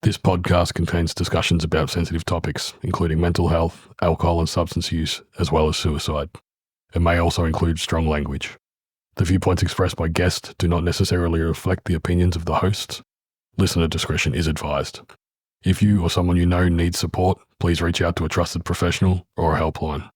This podcast contains discussions about sensitive topics, including mental health, alcohol and substance use, as well as suicide. It may also include strong language. The viewpoints expressed by guests do not necessarily reflect the opinions of the hosts. Listener discretion is advised. If you or someone you know needs support, please reach out to a trusted professional or a helpline.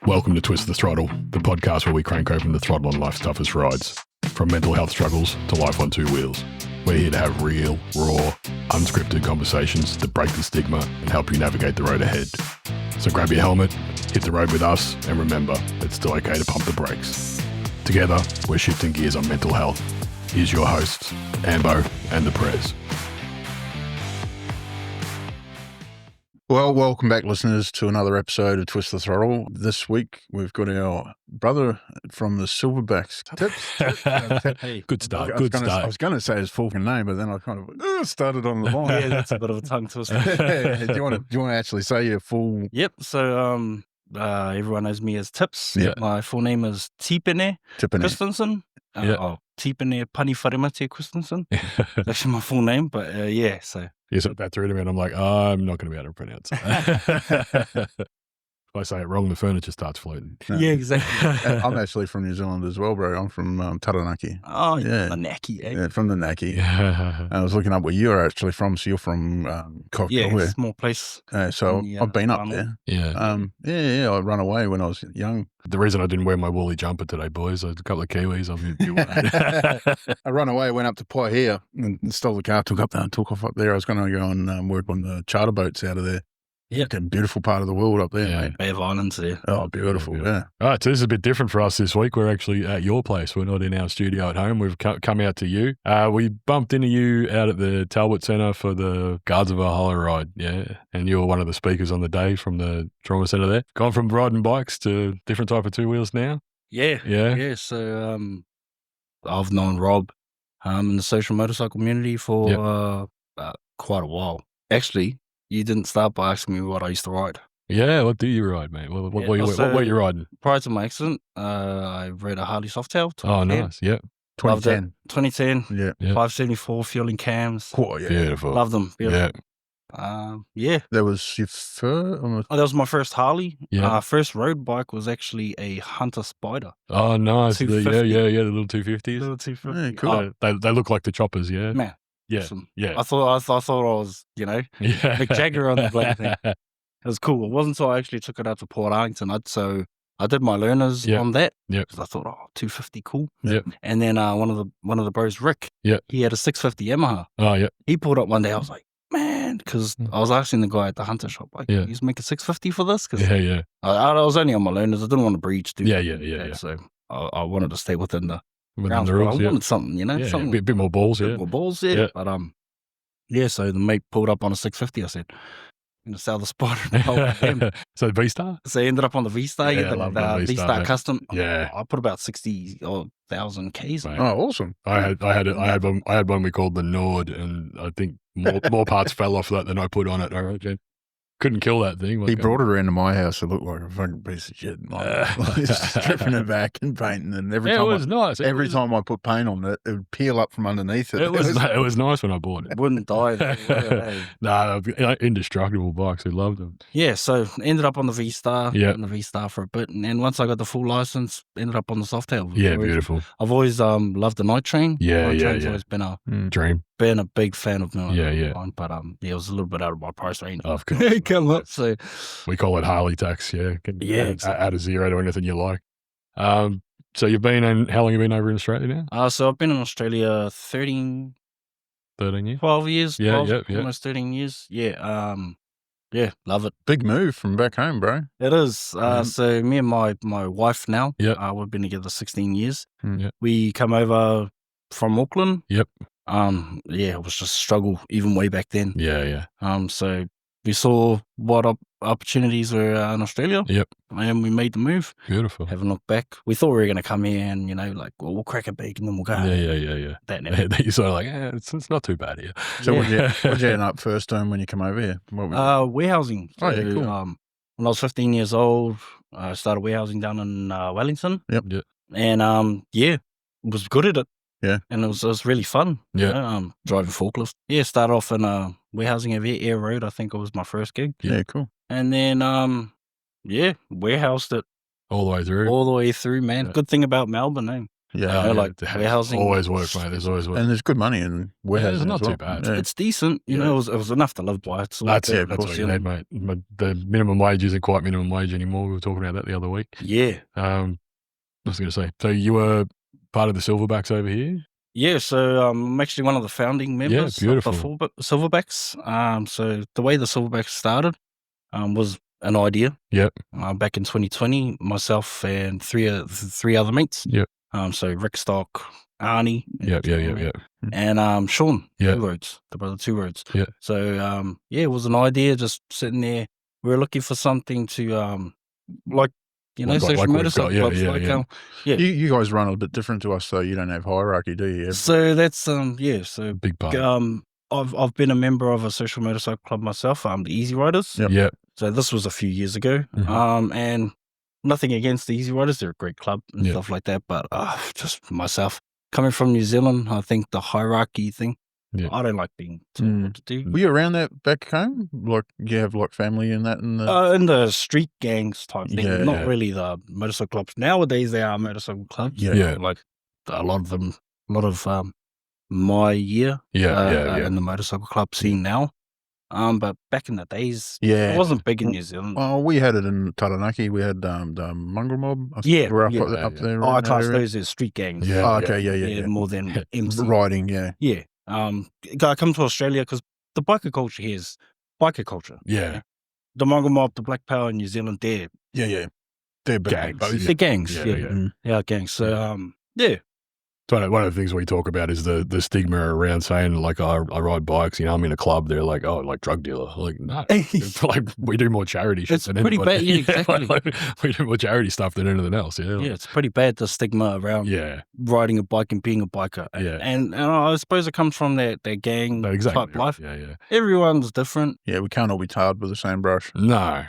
Welcome to Twist the Throttle, the podcast where we crank open the throttle on life's toughest rides. From mental health struggles to life on two wheels. We're here to have real, raw, unscripted conversations that break the stigma and help you navigate the road ahead. So grab your helmet, hit the road with us, and remember, it's still okay to pump the brakes. Together, we're shifting gears on mental health. Here's your hosts, Ambo and the Prez. Well, welcome back, listeners, to another episode of Twist the Throttle. This week, we've got our brother from the Silverbacks. Tips. Hey, good start. I was going to say his fucking name, but then I kind of started on the line. Yeah, that's a bit of a tongue twister. Do you want to actually say your full? Yep. So, everyone knows me as Tips. Yeah. My full name is Tipene Christensen. Tipene Pani Wharemate Christensen. That's actually my full name, but yeah. So You said that through to me, and I'm like, I'm not going to be able to pronounce it. If I say it wrong, the furniture starts floating. No. yeah, exactly. I'm actually from New Zealand as well, bro. I'm from Taranaki. Oh, Yeah. the Naki, eh? Yeah, from the Naki. Yeah. I was looking up where you're actually from. So you're from Cocktail. Yeah, small place. So in the, I've been up Arnold. there. Yeah. I ran away when I was young. The reason I didn't wear my woolly jumper today, boys, a couple of Kiwis. I ran away, went up to Paihia and stole the car, took off up there. I was going to go and work on the charter boats out of there. Yeah. It's a beautiful part of the world up there, Yeah. mate. Bay of Islands there. Oh, beautiful, yeah. All right, so this is a bit different for us this week. We're actually at your place. We're not in our studio at home. We've come out to you. We bumped into you out at the Talbot Centre for the Guards of Valhalla ride, yeah. And you were one of the speakers on the day from the trauma centre there. Gone from riding bikes to different type of two wheels now. Yeah. Yeah. Yeah. So, I've known Rob in the social motorcycle community for quite a while. Actually, you didn't start by asking me what I used to ride. Yeah, what do you ride, mate? What were you riding? Prior to my accident, I rode a Harley Softail. Oh, nice. Yeah. 2010. 2010. Yeah. Yeah. 574 fueling cams. Oh, yeah. Beautiful. Love them. Yeah. Yeah. That was your first? Oh, that was my first Harley. Yeah. First road bike was actually a Hunter Spider. Oh, nice. The 250. the little 250s. Little 250. Yeah, cool. They look like the choppers, yeah? Man. Yeah. Awesome. Yeah. I thought I was, Yeah. Mick Jagger on the bloody thing. It was cool. It wasn't until I actually took it out to Port Arlington. So I did my learners on that. Yeah. Because I thought, 250, cool. Yeah. And then one of the bros, Rick, Yeah. he had a 650 Yamaha. Oh, yeah. He pulled up one day. I was like, man, because I was asking the guy at the Hunter shop, like, Yeah. you make a 650 for this? Because Yeah. I was only on my learners. I didn't want to breach. Yeah. So I wanted to stay within the Within grounds. the But rules, I yeah. wanted something, Yeah, something a bit more balls, bit yeah. more balls, yeah. Yeah. But so the mate pulled up on a 650. I said, I'm gonna sell the Spider now. So the V-Star? So I ended up on the V-Star, Yeah, I love that the V-Star, V-Star mate. Custom. Yeah. I put about 60,000 Ks. Mate. Oh, awesome. I had one we called the Nord, and I think more parts fell off that than I put on it. I reckon. Couldn't kill that thing. He brought it around to my house. It looked like a fucking piece of shit. Just stripping it back and painting. And every time it was nice. Every time I put paint on it, it would peel up from underneath it. It was nice when I bought it. Wouldn't die though. Hey. Nah, indestructible bikes. We loved them. Yeah, so ended up on the V-Star. Yeah. On the V-Star for a bit. And then once I got the full license, ended up on the Softail. Yeah, beautiful. I've always loved the Night Train. Yeah, Night yeah, Train's yeah. always Dream. been a big fan of mine. Yeah. But it was a little bit out of my price range. Of course. Come up. So We call it Harley tax, yeah. Yeah, Add exactly. a zero to anything you like. So you've been in, how long have you been over in Australia now? so I've been in Australia 13, 13 years? 12 years. Yeah, 12, yeah. almost 13 years. Yeah. Yeah, love it. Big move from back home, bro. It is. Mhm. So me and my wife now, Yep. we've been together 16 years. Yep. We come over from Auckland. Yep. Yeah, it was just a struggle even way back then. Yeah. So we saw what opportunities were in Australia. Yep. And we made the move. Beautiful. Haven't looked back. We thought we were going to come here and, we'll crack a beak and then we'll go. Yeah. That never. You're sort of like, it's not too bad here. So Yeah. what'd you end up first doing when you come over here? What was Warehousing. Oh, yeah, So, cool. when I was 15 years old, I started warehousing down in Wellington. Yep. And was good at it. Yeah. And it was really fun. Yeah. You know, driving forklift. Yeah, started off in warehousing at Air Road. I think it was my first gig. Yeah, cool. And then, warehoused it All the way through. all the way through, man. Yeah. Good thing about Melbourne, eh? Yeah. You know, like warehousing. Always work, mate. There's always work. And there's good money in warehousing. it's not as well. too bad. Yeah. It's decent. You know, it was enough to live by. It's That's like, it. That's what you need, mate. The minimum wage isn't quite minimum wage anymore. We were talking about that the other week. Yeah. I was going to say, so you were part of the Silverbacks over here? Yeah, so I'm actually one of the founding members of the Silverbacks. So the way the Silverbacks started was an idea. Yep. Back in 2020, myself and three other mates. Yep. So Rick Stock, Arnie. Yep. And Sean, Yep. Two Roads, the brother Two Roads. Yeah. So it was an idea just sitting there. We were looking for something to social motorcycle clubs. You guys run a bit different to us, though. You don't have hierarchy, do you? So that's so Big part. I've been a member of a social motorcycle club myself, the Easy Riders. Yep. Yep. So this was a few years ago. Mhm. And nothing against the Easy Riders, they're a great club and Yeah. stuff like that. But just myself coming from New Zealand, I think the hierarchy thing. Yeah. I don't like being told what to do. Were you around that back home? Like, you have like family in that? In the street gangs type thing, Yeah. not really the motorcycle clubs. Nowadays, they are motorcycle clubs. Yeah. Like a lot of my year in the motorcycle club scene now. But back in the days, it wasn't big in New Zealand. Oh, we had it in Taranaki. We had the Mongrel Mob. Yeah, up there. I class those as street gangs. Yeah. Oh, okay, yeah. More than MC. Riding, yeah. Yeah. I come to Australia because the biker culture here is biker culture. Yeah. The Mongrel Mob, the Black Power in New Zealand, they're They're big gangs. They're gangs. Yeah, gangs. So One of the things we talk about is the stigma around saying, like, I ride bikes, I'm in a club. They're like, oh, like drug dealer. Like, no. It's like, we do more charity shit It's than pretty anybody. bad. Yeah, exactly. Like, we do more charity stuff than anything else. Yeah. Yeah, it's pretty bad, the stigma around riding a bike and being a biker. Yeah. And I suppose it comes from that gang type life. Yeah. Everyone's different. Yeah, we can't all be tarred with the same brush. No.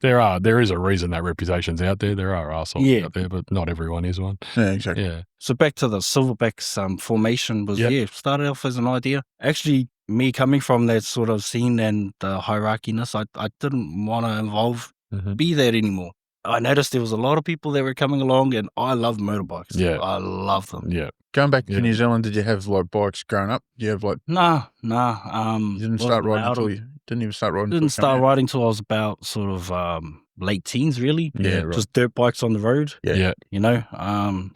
There is a reason that reputation's out there. There are assholes out there, but not everyone is one. Yeah, exactly. Yeah. So back to the Silverbacks formation was, started off as an idea. Actually, me coming from that sort of scene and the hierarchiness, I didn't want to be that anymore. I noticed there was a lot of people that were coming along, and I love motorbikes. Yeah. I love them. Yeah. Going back to New Zealand, did you have like bikes growing up? Do you have like... Nah. You didn't start riding until you... Didn't even start riding? Didn't start riding till I was about sort of late teens, really. Yeah, right. Just dirt bikes on the road. Yeah. You know, I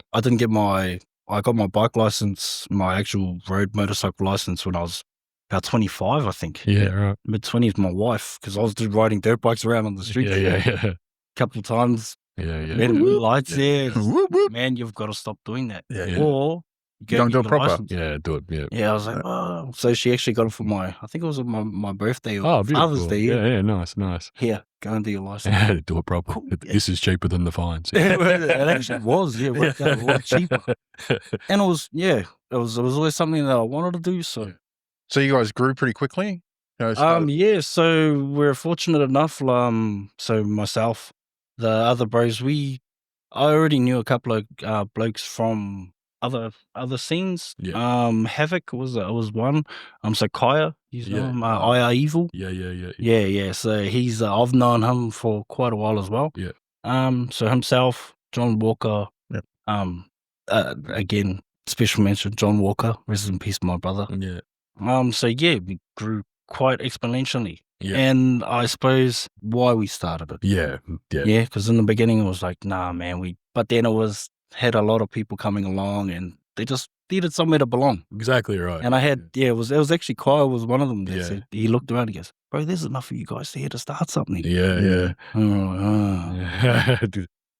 got my bike license, my actual road motorcycle license when I was about 25, I think. Yeah, right. Mid-20s, my wife, because I was just riding dirt bikes around on the street. Yeah. Couple of times. Yeah. Red lights there. Whoop, whoop. Man, you've got to stop doing that. Yeah. Or you don't do it proper. license. Yeah, do it. Yeah. Yeah, I was like, oh. So she actually got it for I think it was my birthday or Father's Day. Yeah, nice. Here, go and do your license. Yeah, do it proper. This is cheaper than the fines. It actually was. Yeah, it worked out a lot cheaper. And it was always something that I wanted to do. So you guys grew pretty quickly? So we're fortunate enough. So myself, the other bros, I already knew a couple of blokes from other scenes. Yeah. Havoc was one. So Kaya, he's IR Evil. Yeah. So he's I've known him for quite a while as well. Yeah. So himself, John Walker. Yep. Again, special mention, John Walker. Rest in peace, my brother. Yeah. So we grew quite exponentially. Yeah. And I suppose why we started it. Yeah. Because in the beginning it was like, nah, man, but then it had a lot of people coming along and they just needed somewhere to belong. Exactly right. And I had, it was actually Kyle was one of them that said, he looked around and goes, bro, there's enough of you guys here to start something. Yeah.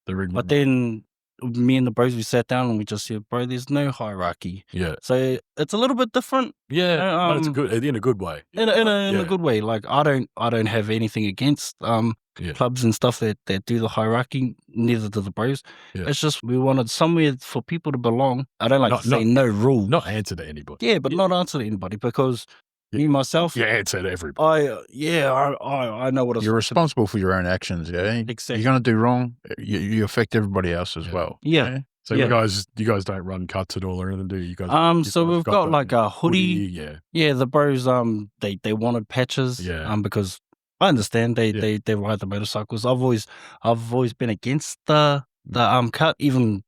But then me and the bros, we sat down and we just said, bro, there's no hierarchy. Yeah. So it's a little bit different. Yeah. But it's good in a good way. In a good way. Like I don't have anything against clubs and stuff that do the hierarchy, neither do the bros. Yeah. It's just we wanted somewhere for people to belong. I don't like to say no rule. Not answer to anybody. Yeah, but not answer to anybody because me myself. Yeah, answer to everybody. I know what you're responsible for your own actions. Yeah, exactly. You're going to do wrong. You affect everybody else as well. Yeah. So you guys don't run cuts at all or anything, do you? So we've got like a hoodie. Yeah. Yeah, the bros, they wanted patches. Yeah. Because I understand they ride the motorcycles. I've always been against the cut, even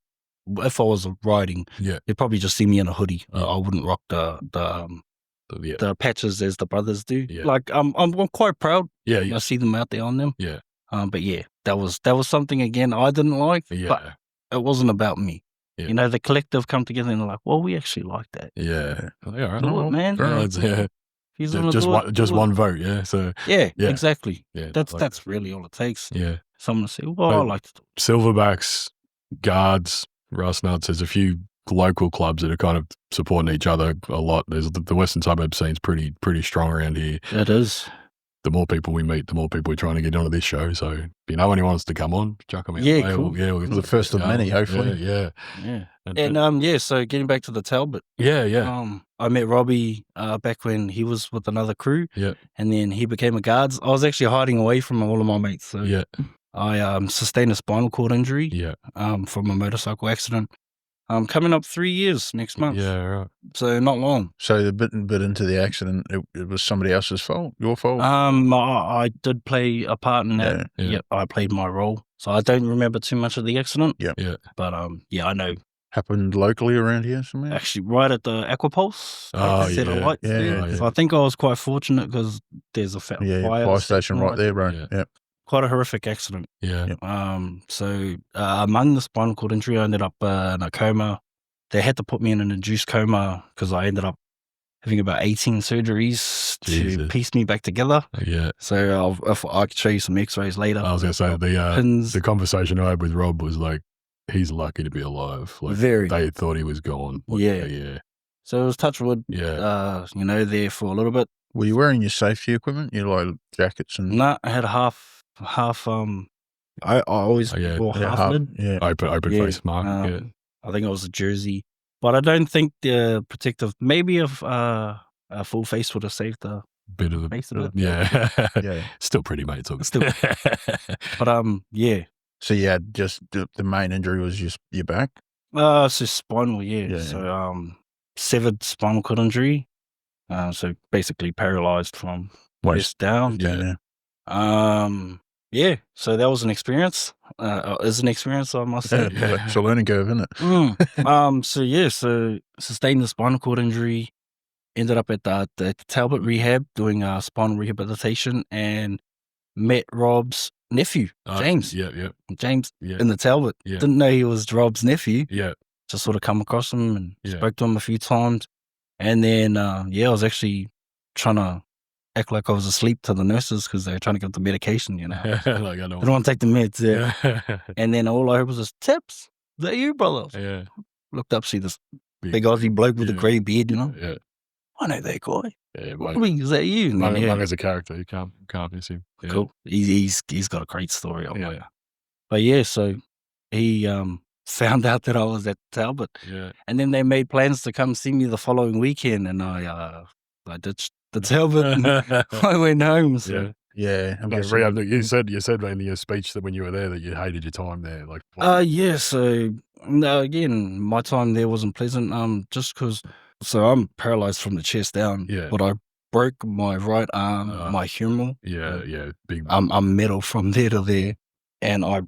if I was riding. Yeah. They'd probably just see me in a hoodie. Yeah. I wouldn't rock the patches as the brothers do. Yeah. Like I'm quite proud. Yeah. I see them out there on them. Yeah. But yeah, that was something again I didn't like. Yeah. But it wasn't about me. Yeah. You know, the collective come together and they're like, well, we actually like that. Yeah. All right. Do it, man. Just one vote. Yeah. So yeah, exactly. Yeah. That's really all it takes. Yeah. Someone to say, well, I like to do it. Silverbacks, Guards, Rust Nuts. There's a few local clubs that are kind of supporting each other a lot. There's the Western Suburb scene's pretty strong around here. It is. The more people we meet, the more people we're trying to get onto this show. So if you know anyone wants to come on, chuck them out. Yeah, cool. We'll the first of many, hopefully. Yeah. And so getting back to the Talbot. Yeah. I met Robbie back when he was with another crew. Yeah. And then he became a Guards. I was actually hiding away from all of my mates. So yeah. I sustained a spinal cord injury. Yeah. From a motorcycle accident. Coming up 3 years next month. Yeah, right. So not long. So a bit into the accident, it was somebody else's fault, your fault? I did play a part in that. Yeah. Yep, I played my role. So I don't remember too much of the accident. Yeah. But I know. Happened locally around here somewhere? Actually, right at the Aquapulse. Set of lights there. So I think I was quite fortunate because there's a fire station right there, bro. Yeah. Quite a horrific accident. Yeah. So among the spinal cord injury, I ended up in a coma. They had to put me in an induced coma because I ended up having about 18 surgeries to piece me back together. Yeah. So I could show you some x-rays later. I was going to say, the conversation I had with Rob was like, he's lucky to be alive. Like, very. They thought he was gone. Like, yeah. So it was touch wood, there for a little bit. Were you wearing your safety equipment? You like jackets and... Nah, I had a half, I always wore half lid. Yeah. Open face mark. I think it was a jersey. But I don't think the protective, maybe if a full face would have saved the bit of the face of it. Yeah. Yeah. Still pretty, mate. Still. But yeah. So you had just the main injury was just your back? It's just spinal, So severed spinal cord injury. So basically paralyzed from waist down. So that was an experience. Is an experience, I must say. It's a learning curve, isn't it? So sustained the spinal cord injury. Ended up at the Talbot rehab doing spinal rehabilitation and met Rob's nephew, James. James in the Talbot. Didn't know he was Rob's nephew. Just sort of come across him and spoke to him a few times. And then, I was actually trying to act like I was asleep to the nurses because they were trying to give the medication, Like, I don't want to take the meds. And then all I heard was, "Tips, is that you, brother?" Yeah. Looked up, see this big Aussie bloke with a grey beard, Yeah. I know that guy. Yeah, what mean, is that you? Mung as a character, you can't miss him. Yeah. Cool. He's got a great story. But so he found out that I was at Talbot. Yeah. And then they made plans to come see me the following weekend, and I ditched the Talbot and I went home. So. Yeah. You said in your speech that when you were there that you hated your time there. Like. So again, my time there wasn't pleasant. Just because. So I'm paralyzed from the chest down. Yeah. But I broke my right arm, my humeral. Yeah. Big. I'm metal from there to there. And I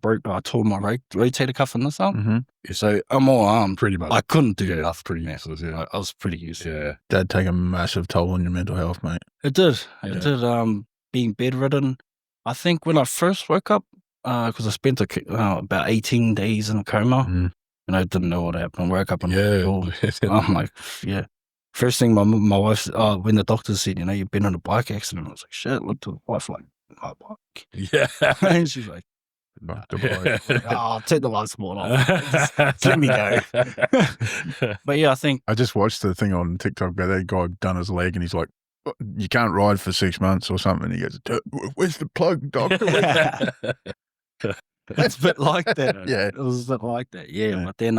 tore my rotator cuff in this arm. Mm-hmm. So I'm all armed. Pretty much. I couldn't do that. That's pretty useless, I was pretty useless. Yeah. That'd take a massive toll on your mental health, mate. It did. It did. Being bedridden. I think when I first woke up, because I spent about 18 days in a coma, and I didn't know what happened. I woke up and I'm like, First thing my wife said, when the doctor said, you've been in a bike accident, I was like, shit, look to the wife like, my bike. Yeah. And she's like, I'll take the light support off. Just let me go. But I think I just watched the thing on TikTok about that guy done his leg and he's like, you can't ride for 6 months or something. He goes, where's the plug, doctor? It's a bit like that. Yeah. It was a bit like that. Yeah. But then,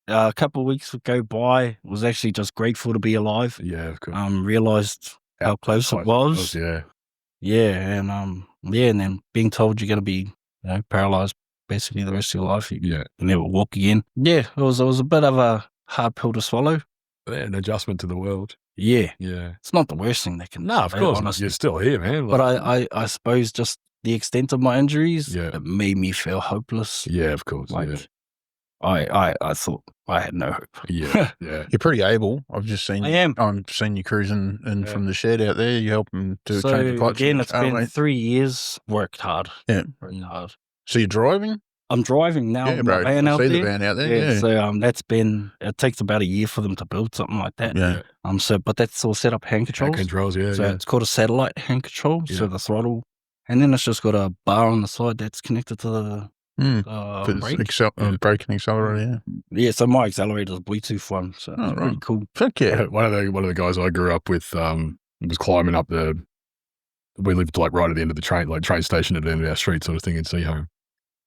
a couple of weeks would go by. Was actually just grateful to be alive. Yeah, of course. Realized how close it was. Yeah. Yeah. And, and then being told you're going to be, paralyzed basically the rest of your life. You Yeah. never walk again. Yeah, it was a bit of a hard pill to swallow. An adjustment to the world. Yeah. Yeah. It's not the worst thing that can No, of course. honestly. You're still here, man. But I suppose just the extent of my injuries, Yeah. it made me feel hopeless. Yeah, of course. Like, I thought I had no hope. Yeah. Yeah. You're pretty able. I've just seen. I am. I've seen you cruising in from the shed out there. You help them to So change the clutch. again, it's been 3 years. Worked hard. Yeah. Really hard. So you're driving? I'm driving now. Yeah, with bro. my van I out see there. the van out there. Yeah. So that's been. It takes about a year for them to build something like that. Yeah. But that's all set up hand controls. Hand controls, yeah. So it's called a satellite hand control. So the throttle, and then it's just got a bar on the side that's connected to the brake. Brake and accelerator. Yeah. So my accelerator is a Bluetooth one. So it's pretty cool. Fuck yeah. One of the guys I grew up with was climbing up we lived like right at the end of the train station at the end of our street sort of thing in Seaholme.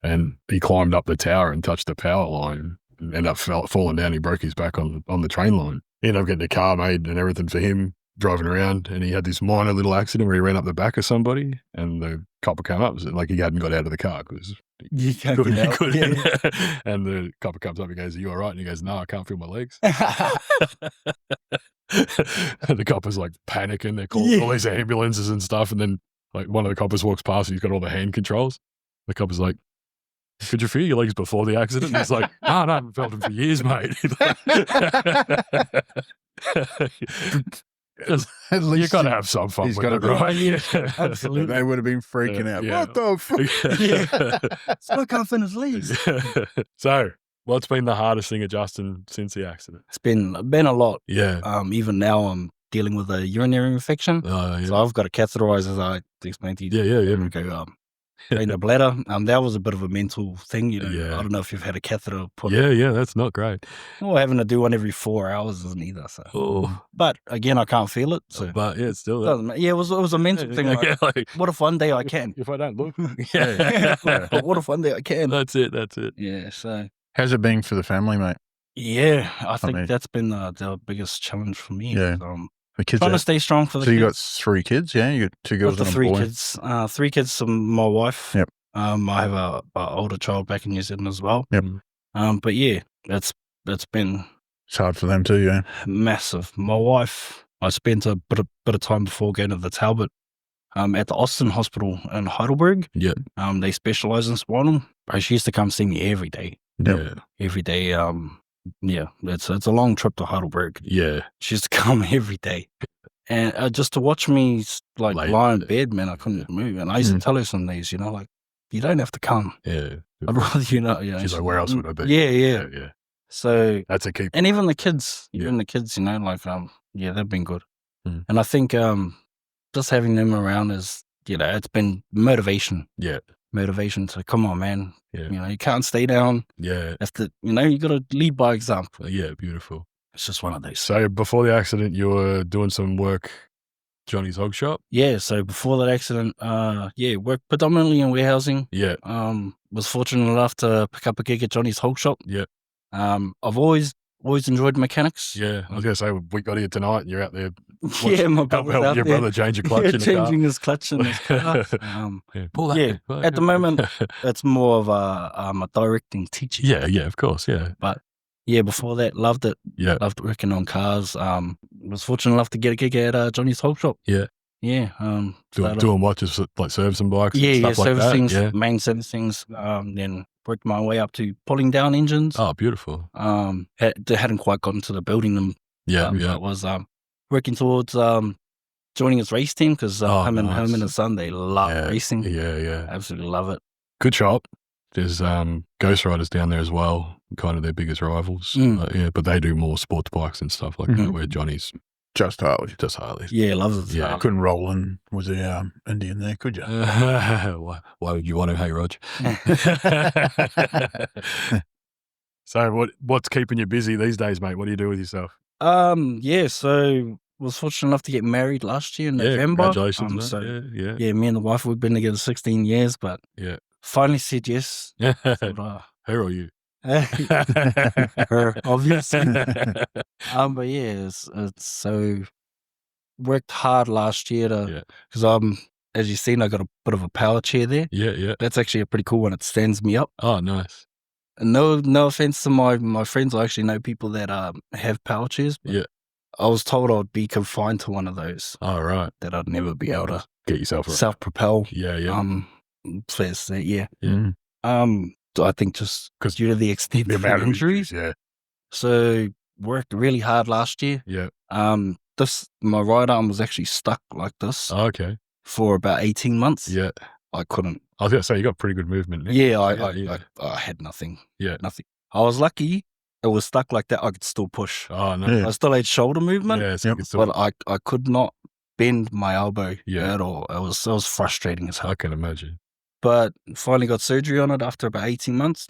And he climbed up the tower and touched the power line and ended up falling down. He broke his back on the train line. He ended up getting a car made and everything for him, driving around, and he had this minor little accident where he ran up the back of somebody and the copper came up. Like he hadn't got out of the car because You can't get out. couldn't. And the copper comes up and goes, "Are you all right?" And he goes, "No, I can't feel my legs." And the copper's like panicking. They're calling all these ambulances and stuff. And then like one of the coppers walks past and he's got all the hand controls. The copper's like, "Could you feel your legs before the accident?" And he's like, no, I haven't felt them for years, mate. At least you got to have some fun he's with got it, to right? Yeah, absolutely. They would have been freaking out. Yeah. What the fuck? I can't finish legs. So, what's been the hardest thing adjusting since the accident? It's been a lot. Yeah. Even now I'm dealing with a urinary infection. Yeah. So I've got to catheterize, as I explained to you. Yeah. Okay, in the bladder. That was a bit of a mental thing, you know. Yeah. I don't know if you've had a catheter put. Yeah, that's not great. Well, having to do one every 4 hours isn't either. So. Oh. But again, I can't feel it. So. But yeah, it's still Doesn't matter. Yeah, it was a mental thing. Like, what if one day I can? If I don't look. But what if one day I can? That's it. Yeah. So. How's it been for the family, mate? Yeah, I think that's been the biggest challenge for me. Yeah. The kids trying to stay strong for the kids. So you got 3 kids, yeah? You got 2 girls and a boy? Kids. 3 kids from my wife. Yep. I have a older child back in New Zealand as well. Yep. But yeah, that's been... It's hard for them too, yeah? Massive. My wife, I spent a bit of time before going to the Talbot at the Austin Hospital in Heidelberg. Yeah. They specialise in spinal. She used to come see me every day. Yeah. Every day. Yeah, it's a long trip to Heidelberg. Yeah. She used to come every day. And just to watch me like lie in bed, man, I couldn't move. And I used to tell her some days, like, you don't have to come. Yeah. I'd rather She's like, where else would I be? Yeah. So that's a key. And even the kids, like, they've been good. And I think just having them around is, it's been motivation. Yeah. Motivation to come on, man. Yeah. You can't stay down. Yeah. You got to lead by example. Yeah, beautiful. It's just one of those. So before the accident, you were doing some work, Johnny's Hog Shop? Yeah, so before that accident, worked predominantly in warehousing. Yeah. Was fortunate enough to pick up a gig at Johnny's Hog Shop. Yeah. I've always enjoyed mechanics. Yeah, I was going to say, we got here tonight and you're out there. My brother's help your brother change a clutch in the car. Changing his clutch in his car. Pull that. At the moment, it's more of a directing teaching. Yeah, of course, yeah. But yeah, before that, loved it. Yeah. Loved working on cars. Was fortunate enough to get a gig at Johnny's Hog Shop. Yeah. Yeah. Doing what? Just like servicing bikes? Yeah, stuff like servicing, that? Yeah. main servicing. Then worked my way up to pulling down engines. Oh, beautiful. They hadn't quite gotten to the building them. Yeah. I was working towards joining his race team because him and his son, they love racing. Yeah. Absolutely love it. Good shop. There's Ghost Riders down there as well, kind of their biggest rivals. But they do more sports bikes and stuff like that, where Johnny's just Harley. Yeah, love it. Yeah, couldn't roll in with the Indian there, could you? Why would you want to? Hey, Rog. So what's keeping you busy these days, mate? What do you do with yourself? So was fortunate enough to get married last year in November. Congratulations. Yeah, me and the wife, we've been together 16 years, but finally said yes. Her or you? Her, obviously. But yeah, it's so worked hard last year because as you've seen, I got a bit of a power chair there. Yeah. That's actually a pretty cool one. It stands me up. Oh, nice. And no offense to my friends. I actually know people that have power chairs. But Yeah. I was told I'd be confined to one of those. All right. That I'd never be able to Get yourself right. self-propel. Yeah. Players that, yeah. Yeah. I think just due to the extent of amount of injuries. Yeah. So worked really hard last year. Yeah. My right arm was actually stuck like this Okay. for about 18 months. Yeah. I couldn't. I was going to say, you got pretty good movement. Yeah, I had nothing. Yeah. Nothing. I was lucky it was stuck like that. I could still push. Oh, no. Yeah. I still had shoulder movement, Yeah, so but I could not bend my elbow at all. It was frustrating as hell. I can imagine. But finally got surgery on it after about 18 months.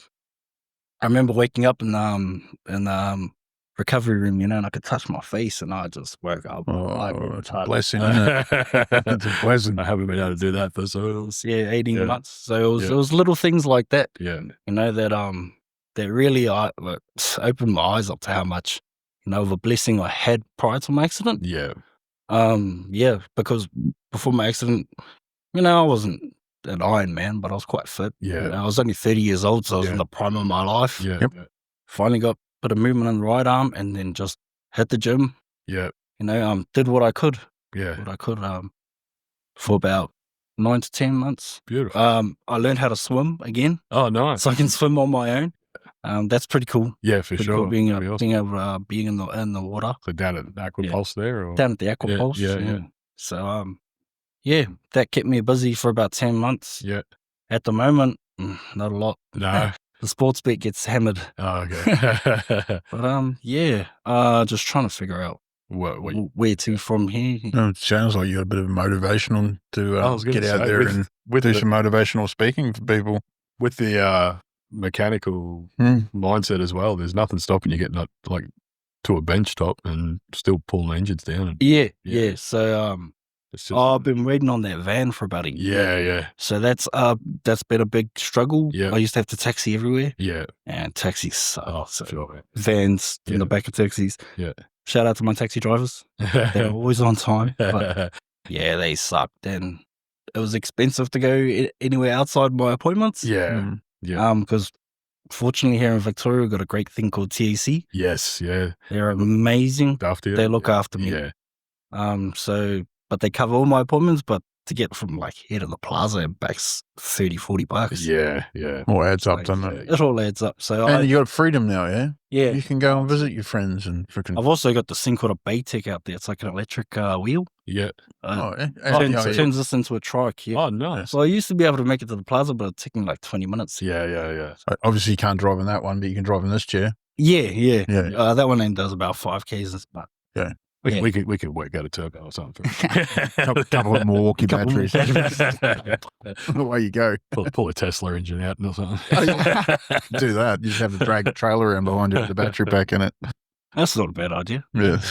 I remember waking up in the recovery room, and I could touch my face, and I just woke up. It's a blessing, isn't it? It's a blessing. I haven't been able to do that for so 18 months. So it was little things like that. Yeah. That really opened my eyes up to how much, of a blessing I had prior to my accident. Yeah. Because before my accident, I wasn't an Iron Man, but I was quite fit. Yeah. I was only 30 years old, so I was in the prime of my life. Yeah. Finally got a bit of movement in the right arm, and then just hit the gym. Yeah. Did what I could. Yeah. What I could for about 9 to 10 months. Beautiful. I learned how to swim again. Oh, nice. So I can swim on my own. That's pretty cool. Yeah, for sure. Cool being awesome. being able to be in the water. So down at Aquapulse there? Or? Down at the Aquapulse. Yeah. So that kept me busy for about 10 months. Yeah. At the moment, not a lot. No. The sports bet gets hammered. Oh, okay. But just trying to figure out where to from here. It sounds like you got a bit of motivation to get out there and do some motivational speaking for people. With the mechanical mindset as well, there's nothing stopping you getting up like to a bench top and still pulling engines down. Yeah. So I've been waiting on that van for about a year. Yeah. So that's been a big struggle. Yeah. I used to have to taxi everywhere. Yeah. And taxis suck. Oh, sure. Vans in the back of taxis. Yeah. Shout out to my taxi drivers. They're always on time. But yeah, they sucked. And it was expensive to go anywhere outside my appointments. Yeah. Because fortunately here in Victoria, we've got a great thing called TAC. Yes, yeah. They're amazing. After you. They look after me. Yeah. But they cover all my appointments, but to get from like here to the plaza and back's $30-$40. Yeah. All adds up, doesn't it? It all adds up. So and you got freedom now, yeah? Yeah. You can go and visit your friends and freaking... I've also got this thing called a Baytech out there. It's like an electric wheel. Yeah. Turns this into a trike. Yeah. Oh, nice. So I used to be able to make it to the plaza, but it took me like 20 minutes. Yeah. Obviously, you can't drive in that one, but you can drive in this chair. Yeah. That one does about 5Ks. But yeah. We could work out a turbo or something. couple of Milwaukee batteries. Away you go. Pull a Tesla engine out or something. Do that. You just have to drag a trailer around behind you with the battery pack in it. That's not a bad idea. Yeah.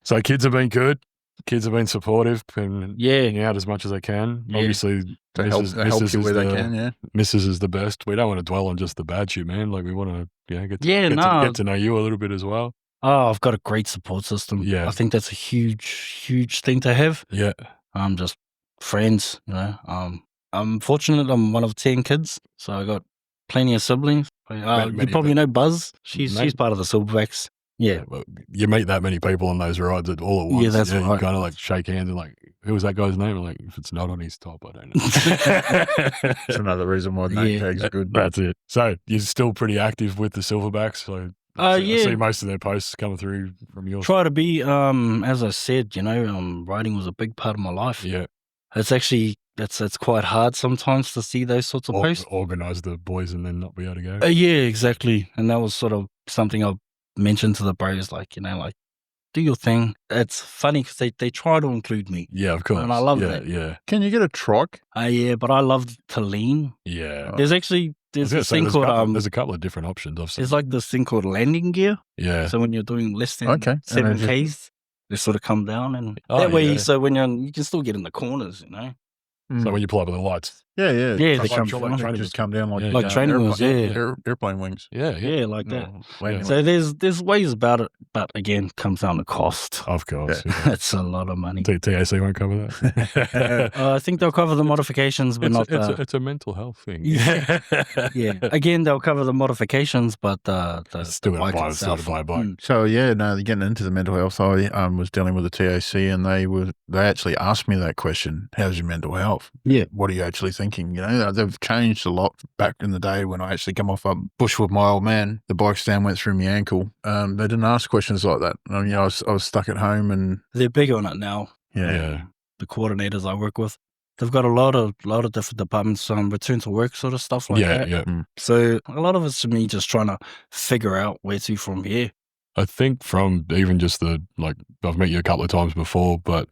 So kids have been good. Kids have been supportive and yeah, out as much as they can. Yeah. Obviously, they help you where they can. Yeah, Mrs. is the best. We don't want to dwell on just the bad shit, man. Like we want to, get to know you a little bit as well. Oh, I've got a great support system. Yeah, I think that's a huge thing to have. Yeah, just friends. I'm fortunate. I'm one of 10 kids, so I got plenty of siblings. You probably know Buzz. She's part of the Silverbacks. Yeah, well, you meet that many people on those rides all at once. Yeah, that's right. You kind of like shake hands and like, who was that guy's name? And like, if it's not on his top, I don't know. That's another reason why name tags are good. That's it. So you're still pretty active with the Silverbacks. So I see most of their posts coming through from yours. Try to be. As I said, riding was a big part of my life. Yeah, it's actually it's quite hard sometimes to see those sorts of posts. Organize the boys and then not be able to go. Yeah, exactly. And that was sort of something I mentioned to the bros, like do your thing. It's funny because they try to include me. Yeah, of course. And I love that. Yeah. Can you get a trike? Yeah, but I love to lean. Yeah. There's this thing called there's a couple of different options I've seen. There's like this thing called landing gear. Yeah. So when you're doing less than 7Ks, they sort of come down and so when you can still get in the corners, So when you pull up with the lights, Yeah, Yeah, they come like down. just come down like Like training wheels, airplane wings. Yeah, like that. Landing So there's ways about it, but again, comes down to cost. Of course. It's a lot of money. TAC won't cover that. I think they'll cover the modifications, but not the... It's a mental health thing. Yeah. Again, they'll cover the modifications, but the still bike got itself. to buy a bike. So getting into the mental health, I was dealing with the TAC, and they actually asked me that question: how's your mental health? Yeah. What are you actually thinking? You know, they've changed a lot. Back in the day when I actually come off a bush with my old man, the bike stand went through my ankle. They didn't ask questions like that. I mean, I was stuck at home, and They're big on it now. Yeah. The coordinators I work with, they've got a lot of different departments, return to work sort of stuff like that. Yeah. So a lot of it's me just trying to figure out where to from here. I think from even just I've met you a couple of times before, but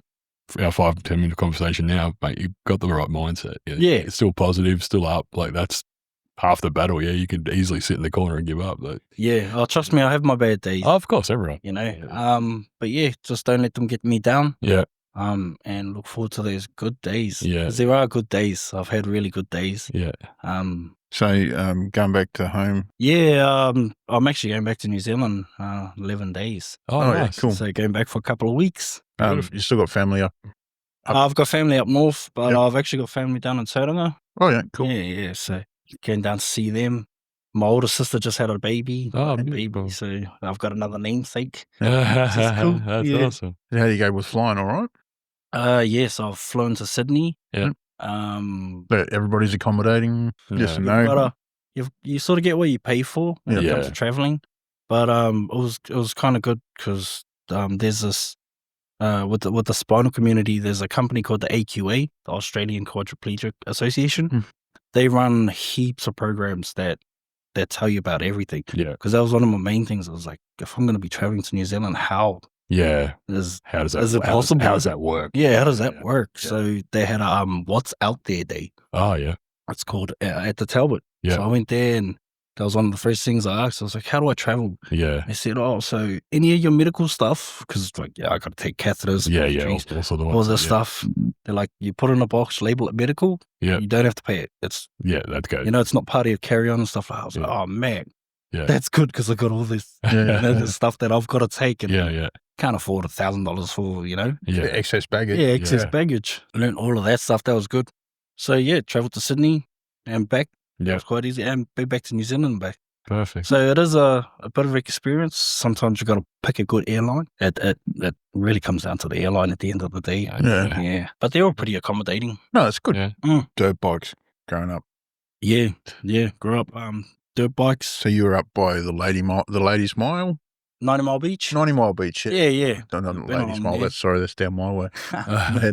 for our 5-10 minute conversation now, mate, you've got the right mindset. Yeah. It's still positive, still up. Like that's half the battle. Yeah. You could easily sit in the corner and give up. But Trust me, I have my bad days. of course, everyone. You know, but just don't let them get me down. Yeah. And look forward to those good days. Yeah. 'Cause there are good days. I've had really good days. Yeah. So going back to home. Yeah, I'm actually going back to New Zealand 11 days. Oh, yeah, nice. cool. So going back for a couple of weeks. You still got family up? I've got family up north, but I've actually got family down in Tauranga. Oh yeah, cool. Yeah. So going down to see them. My older sister just had a baby. Oh, baby. So I've got another namesake. That's cool. awesome. How do you go with flying? All right. Yes, I've flown to Sydney. Yeah. But everybody's accommodating. Yes and no. You sort of get what you pay for when it comes to traveling. But it was kind of good because there's this with the spinal community. There's a company called the AQA, the Australian Quadriplegic Association. They run heaps of programs that tell you about everything. Yeah. Because that was one of my main things. I was like, if I'm going to be traveling to New Zealand, how? Yeah. How does that? Is it possible? How does that work? Yeah. How does that work? Yeah. So they had a What's Out There Day. Oh yeah. It's called at the Talbot. Yeah. So I went there and that was one of the first things I asked. I was like, how do I travel? Yeah. They said, so any of your medical stuff, because I got to take catheters. All this stuff. They're like, you put it in a box, label it medical. Yeah. You don't have to pay it. That's good. You know, it's not part of your carry-on and stuff like that. I was like, oh man, that's good because I got all this this stuff that I've got to take. And can't afford $1,000 for, excess baggage. Yeah, excess baggage. I learned all of that stuff. That was good. So traveled to Sydney and back. Yeah, it was quite easy, and back to New Zealand and back. Perfect. So it is a bit of experience. Sometimes you got to pick a good airline. It really comes down to the airline at the end of the day. Yeah. But they're all pretty accommodating. No, it's good. Yeah. Dirt bikes growing up. Yeah. Grew up dirt bikes. So you were up by the Ladies Mile. 90 Mile Beach? 90 Mile Beach, yeah. Not Ladies Mile, that's down my way.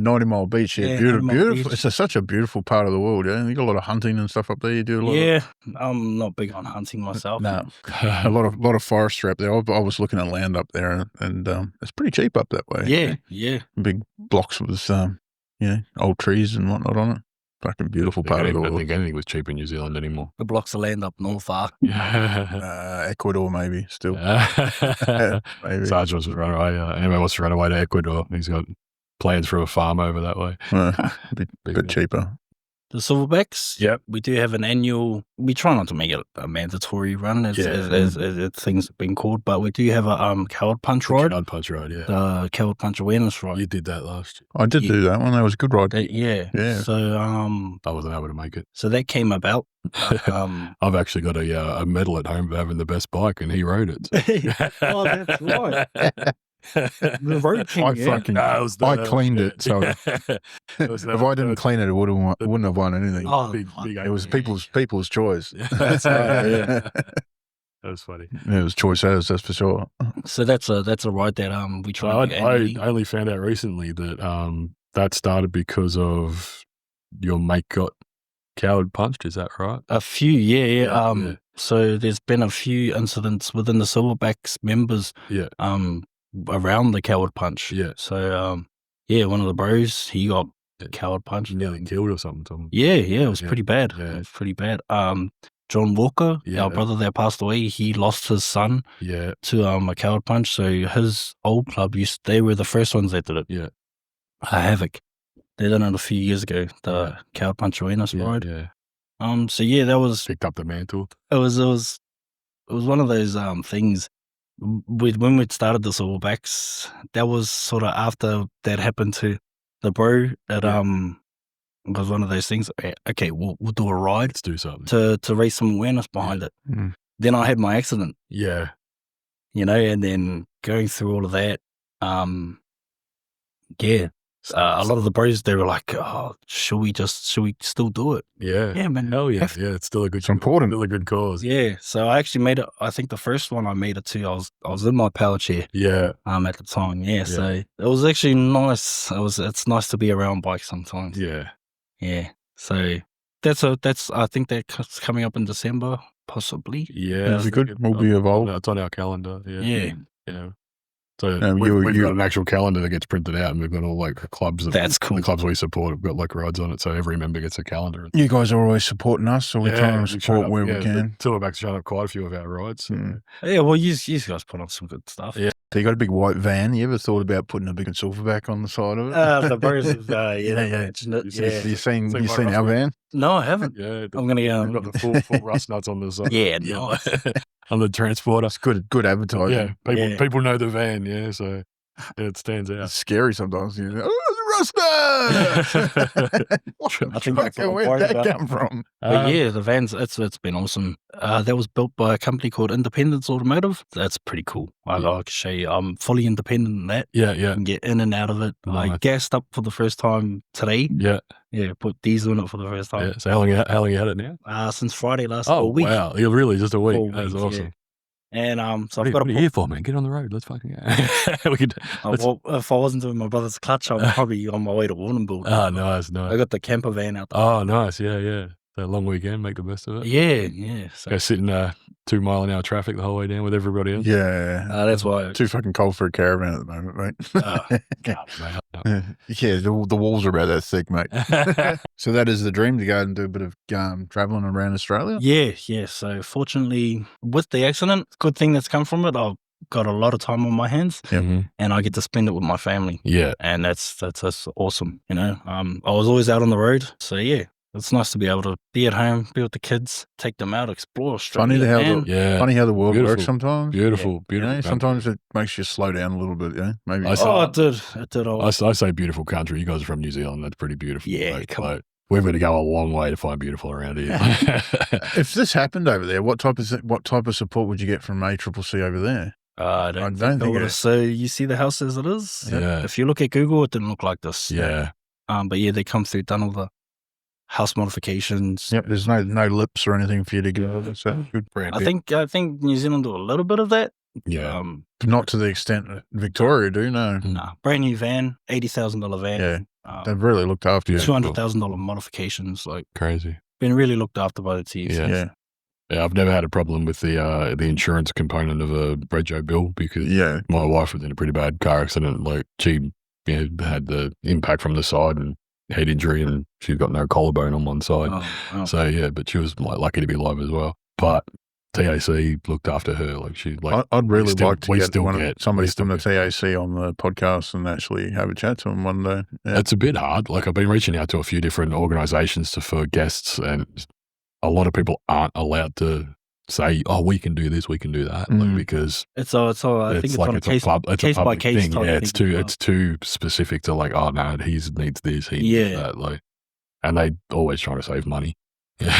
90 Mile Beach, beautiful. Beach. It's such a beautiful part of the world, You got a lot of hunting and stuff up there. You do a lot I'm not big on hunting myself. No. a lot of forestry up there. I was looking at land up there, and it's pretty cheap up that way. Yeah. Big blocks with, old trees and whatnot on it. Fucking beautiful part of the world. I don't think anything was cheap in New Zealand anymore. The blocks of land up north are. Ecuador, maybe, still. Maybe. Sarge wants to run away. Ambo wants to run away to Ecuador. He's got plans for a farm over that way. Bit cheaper. The Silverbacks, yep. We do have an annual. We try not to make it a mandatory run as things have been called, but we do have a coward punch ride. Coward punch ride, yeah. The coward punch awareness ride. You did that last year. I did do that one. That was a good ride. Yeah. So I wasn't able to make it. So that came about. I've actually got a medal at home for having the best bike, and he rode it. Oh, that's right. The road king, I cleaned it, so if I didn't clean it, it wouldn't have won anything. Oh, it was people's choice. That's right. That was funny. Yeah, it was choice as, that's for sure. So that's a ride that we try. I only found out recently that that started because of your mate got coward punched. Is that right? A few, yeah. So there's been a few incidents within the Silverbacks members. Yeah. Around the coward punch. Yeah. So, one of the bros, he got coward punched. Nearly killed or something. Yeah, it was pretty bad. Yeah. It was pretty bad. John Walker, our brother that passed away, he lost his son to a coward punch. So his old club, they were the first ones that did it. Yeah. Havoc. They done it a few years ago, the Cow Punch Awareness ride. Yeah. So yeah, that was Picked up the mantle. it was one of those things. When we started the Silverbacks, that was sort of after that happened to the bro. It was one of those things. Okay, we'll do a ride. Let's do something to raise some awareness behind it. Mm. Then I had my accident. Yeah. And then going through all of that, a lot of the bros, they were like, "Oh, should we still do it?" Yeah. Yeah, man. Hell yeah. Yeah, it's still a good. It's important. Still a good cause. Yeah. So I actually made it. I think the first one I made it to, I was in my power chair. Yeah. At the time. Yeah. So it was actually nice. It's nice to be around bikes sometimes. Yeah. Yeah. So that's I think that's coming up in December, possibly. Yeah. It'll be good. We'll be involved. It's on our calendar. Yeah. Yeah. So we've got an actual calendar that gets printed out, and we've got all like the clubs. That's cool. The clubs we support have got like rides on it, so every member gets a calendar. You guys are always supporting us, so we're trying to support where we can. Silverback's shown up quite a few of our rides. So. Yeah, well, you guys put on some good stuff. Yeah. So you got a big white van. You ever thought about putting a big Silverback on the side of it? The birds of, You seen our van? No, I haven't. Yeah. I'm going to go. We've got the full rust nuts on the side. Yeah, nice. On the transporter. It's good advertising. Yeah. People know the van, so it stands out. It's scary sometimes. You know, the rust I think that's what where'd that come from? But the vans, it's been awesome. That was built by a company called Independence Automotive. That's pretty cool. I can show you. I'm fully independent in that. Yeah. I can get in and out of it. Nice. I gassed up for the first time today. Yeah. Yeah, put diesel in it for the first time. Yeah. So how long you had it now? Since Friday last Oh, week. wow. You're really just a week. 4 That's weeks, awesome. yeah. And so I've got what are you here for, man? Get on the road. Let's fucking go. Well, if I wasn't doing my brother's clutch, I'm probably on my way to Warrnambool. Oh, nice. I got the camper van out there. Oh, nice. Yeah. So a long weekend, make the best of it. Yeah. So, Go sit in 2 mile an hour traffic the whole way down with everybody else. Yeah. that's why. Too fucking cold for a caravan at the moment, mate. God, mate. Yeah, the walls are about that thick, mate. So that is the dream, to go and do a bit of traveling around Australia? Yeah. So fortunately, with the accident, good thing that's come from it, I've got a lot of time on my hands, and I get to spend it with my family. Yeah. And that's awesome, I was always out on the road, so yeah. It's nice to be able to be at home, be with the kids, take them out, explore Australia. Funny how the world works sometimes. Beautiful. Sometimes it makes you slow down a little bit. Maybe. It did. I say beautiful country. You guys are from New Zealand. That's pretty beautiful. Yeah, we've got to go a long way to find beautiful around here. If this happened over there, what type of support would you get from ACCC over there? I don't think so. You see the house as it is. Yeah. If you look at Google, it didn't look like this. Yeah. But they come through, done all the house modifications. Yep, there's no lips or anything for you to go. That's good. I think New Zealand do a little bit of that. Yeah. Not to the extent that Victoria do, no. Nah. Brand new van, $80,000 van. Yeah. They've really looked after you. $200,000 modifications, like crazy. Been really looked after by the team. Yeah. Yeah, I've never had a problem with the insurance component of a Rego bill, because my wife was in a pretty bad car accident. Like, she had the impact from the side and head injury, and she's got no collarbone on one side. So but she was lucky to be alive as well. But TAC looked after her. I'd really like to get somebody from the TAC on the podcast and actually have a chat to them one day. Yeah. It's a bit hard. Like, I've been reaching out to a few different organisations for guests, and a lot of people aren't allowed to say, "Oh, we can do this, we can do that," because it's on a case by case thing. Yeah, it's too specific to like, "Oh no, he needs this, he needs that." Like, and they always trying to save money. Yeah.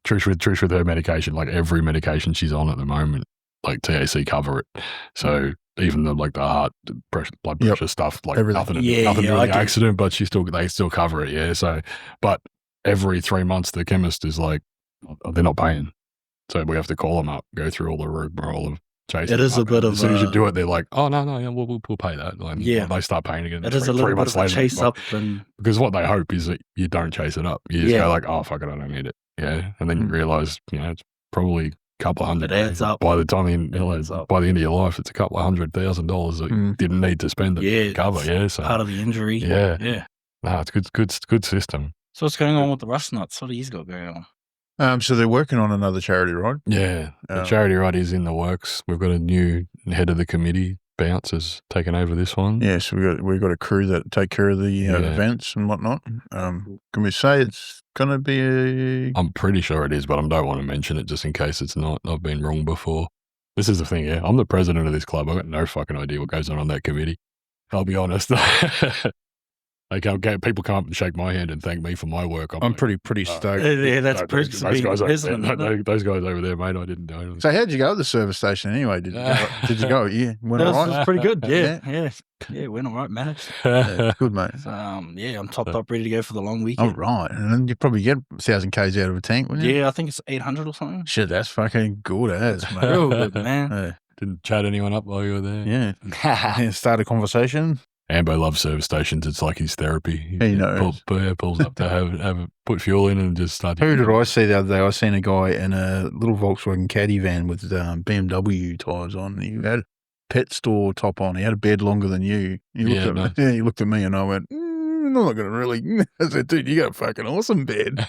Trish with her medication, like every medication she's on at the moment, like TAC cover it. So even the heart pressure, blood pressure stuff, like nothing really accident, but they still cover it. Yeah. So, but every 3 months the chemist is like, they're not paying. So we have to call them up, go through all the rigmarole of chasing. It is a bit of as soon as you do it, they're like, "Oh no, we'll pay that." Like, they start paying again. It is a little bit of a chase up, because what they hope is that you don't chase it up. You just go like, "Oh fuck it, I don't need it." Yeah, and then you realise, it's probably a couple of $100. It adds up. By the time by the end of your life, it's a couple of $100,000 that you didn't need to spend to cover. Yeah, so part of the injury. Yeah. No, it's good system. So what's going on with the rust nuts? What do you got going on? So they're working on another charity ride. Yeah, the charity ride is in the works. We've got a new head of the committee, Bounce has taken over this one. Yes, we got a crew that take care of the events and whatnot. Can we say it's going to be I'm pretty sure it is, but I don't want to mention it just in case it's not. I've been wrong before. This is the thing, yeah. I'm the president of this club. I've got no fucking idea what goes on that committee. I'll be honest. People come up and shake my hand and thank me for my work. I'm pretty stoked. Yeah, that's those guys over there, mate. I didn't know. So how'd you go at the service station anyway? Did you go? Yeah, went all right? That's pretty good. Yeah, went all right, man. Good, mate. I'm topped up, ready to go for the long weekend. Oh, right. And then you probably get 1,000 Ks out of a tank, wouldn't you? Yeah, I think it's 800 or something. Shit, that's fucking good as, mate. Real good, man. Yeah. Didn't chat anyone up while you were there. Yeah. Start a conversation. Ambo loves service stations. It's like his therapy. He knows. Pulls up to have put fuel in and just start. Who did I see the other day? I seen a guy in a little Volkswagen caddy van with BMW tyres on. He had a pet store top on. He had a bed longer than you. He looked at me and I went, I'm not going to really. I said, dude, you got a fucking awesome bed.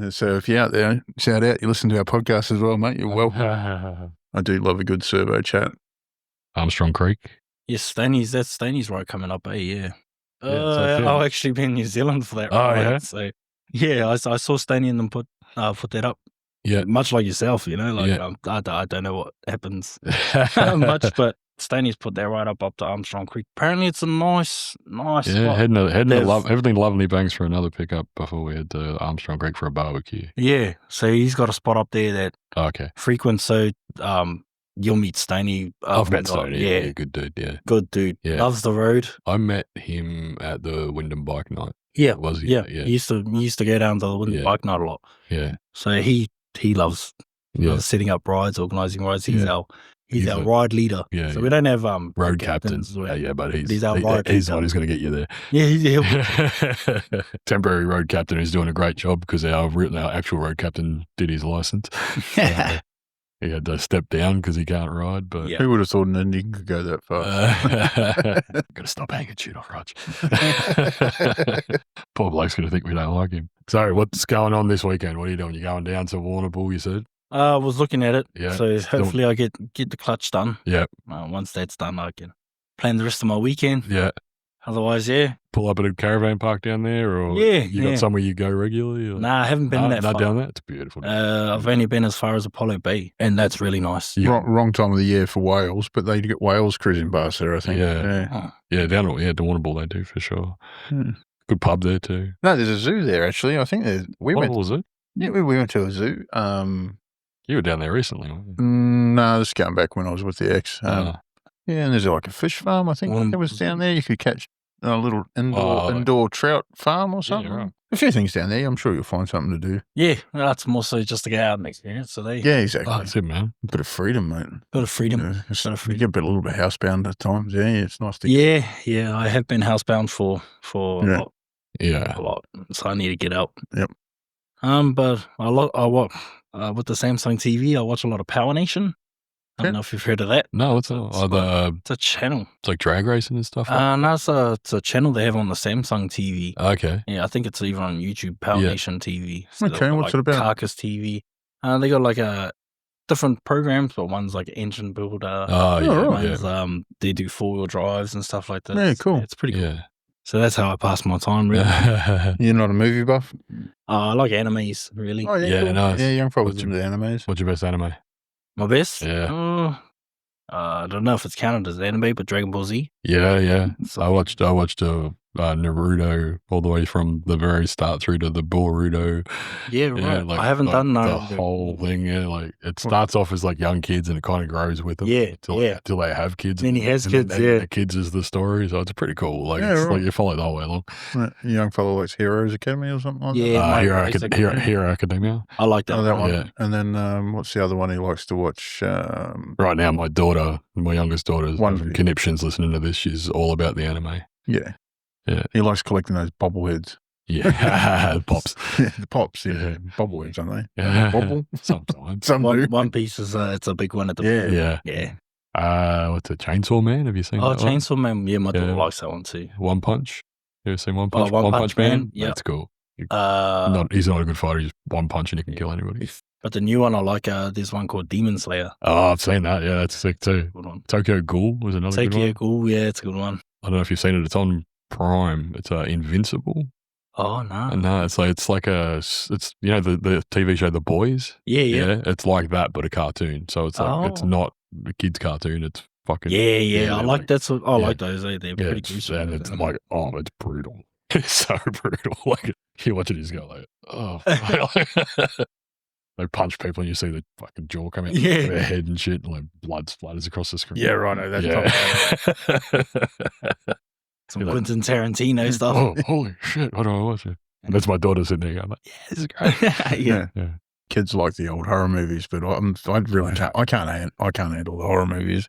So if you're out there, shout out. You listen to our podcast as well, mate. You're welcome. I do love a good servo chat. Armstrong Creek. Yes, that's Stanley's ride coming up, yeah. I'll actually be in New Zealand for that ride. Yeah? So, yeah, I saw Stanley and them put that up. Yeah. Much like yourself, I don't know what happens much, but Stanley's put that right up to Armstrong Creek. Apparently it's a nice spot. Heading everything lovely banks for another pickup before we head to Armstrong Creek for a barbecue. Yeah, so he's got a spot up there that frequent, so you'll meet Stoney. I've met Stoney. Yeah, good dude. Yeah, good dude. Yeah, loves the road. I met him at the Wyndham Bike Night. Yeah, was he? Yeah. He used to go down to the Wyndham Bike Night a lot. Yeah, so he loves setting up rides, organising rides. He's our ride leader. Yeah, so we don't have road captains. But he's our ride. He's the one who's going to get you there. Yeah, he'll temporary road captain who's doing a great job because our actual road captain did his license. He had to step down because he can't ride. But who would have thought an Indian could go that far? Got to stop hanging shit off Raj. Poor bloke's going to think we don't like him. So what's going on this weekend? What are you doing? You going down to Warrnambool, you said? I was looking at it. Yeah. So hopefully I get the clutch done. Yeah. Once that's done, I can plan the rest of my weekend. Yeah. Otherwise, pull up at a caravan park down there, or you got somewhere you go regularly? Or? Nah, I haven't been that far. Not down there? It's beautiful. I've only been as far as Apollo Bay, and that's really nice. Yeah. Wrong time of the year for whales, but they get whales cruising past there, I think. Yeah, down at Warrnambool they do for sure. Good pub there too. No, there's a zoo there actually. I think we went to a zoo. Yeah, we went to a zoo. You were down there recently, weren't you? No, this is going back when I was with the ex. And there's like a fish farm, I think it was down there. You could catch a little indoor trout farm or something. Yeah, right. A few things down there. I'm sure you'll find something to do. Yeah, that's more so just to get out and experience. So exactly. That's it, man. A bit of freedom, mate. Bit of freedom. You get a little bit housebound at times. Yeah, it's nice to. Yeah. I have been housebound for a lot. So I need to get out. Yep. But with the Samsung TV, I watch a lot of Power Nation. I don't know if you've heard of that. No, what's that? It's a channel. It's like drag racing and stuff? No, it's a channel they have on the Samsung TV. Okay. Yeah, I think it's even on YouTube, Power Nation TV. So what's it about? Carcass TV. They got like different programs, but one's like Engine Builder. One's, they do four-wheel drives and stuff like that. Yeah, cool. It's pretty cool. So that's how I pass my time, really. You're not a movie buff? I like animes, really. Oh, yeah, cool. Nice. Yeah, young folks into animes. What's your best anime? My best? Yeah. I don't know if it's counted as anime, but Dragon Ball Z. Yeah. So I watched Naruto all the way from the very start through to the Boruto. Yeah, right. I haven't done Naruto. The whole thing, like it starts off as like young kids and it kind of grows with them. Until they have kids. And then he has kids, the kids is the story, so it's pretty cool. Like like you follow it the whole way along. Right. A young fellow likes Heroes Academy or something like that? Hero Academia. I like that. Oh, that one. Yeah. And then what's the other one he likes to watch? Right now, my youngest daughter, from conniptions listening to this, she's all about the anime. Yeah. He likes collecting those bobbleheads. Yeah, the pops. The pops, bobbleheads, aren't they? Yeah. Bobble? Sometimes. One Piece is it's a big one at the moment. Yeah. What's it, Chainsaw Man? Have you seen that Chainsaw Man? Yeah, my daughter likes that one too. One Punch? You ever seen One Punch? One Punch Man? Yeah. That's cool. He's not a good fighter. He's one punch and he can kill anybody. But the new one I like, there's one called Demon Slayer. Oh, I've seen that. Yeah, that's sick too. Good one. Tokyo Ghoul was another good one. Tokyo Ghoul, yeah, it's a good one. I don't know if you've seen it. It's on Prime. It's Invincible. Oh, no. No, it's like it's the TV show The Boys. Yeah. It's like that, but a cartoon. So it's like it's not a kid's cartoon. It's fucking I like that. I like those. They're pretty gruesome. And it's like, it's brutal. It's so brutal. Like you watch it, you just go like, oh. They punch people and you see the fucking jaw come out of their head and shit, and like blood splatters across the screen. Yeah, right. That's some Quentin Tarantino stuff. Oh, holy shit! What do I watch it? And that's my daughter sitting there going like, "Yeah, this is great." yeah. Kids like the old horror movies, but I really can't. I can't handle the horror movies.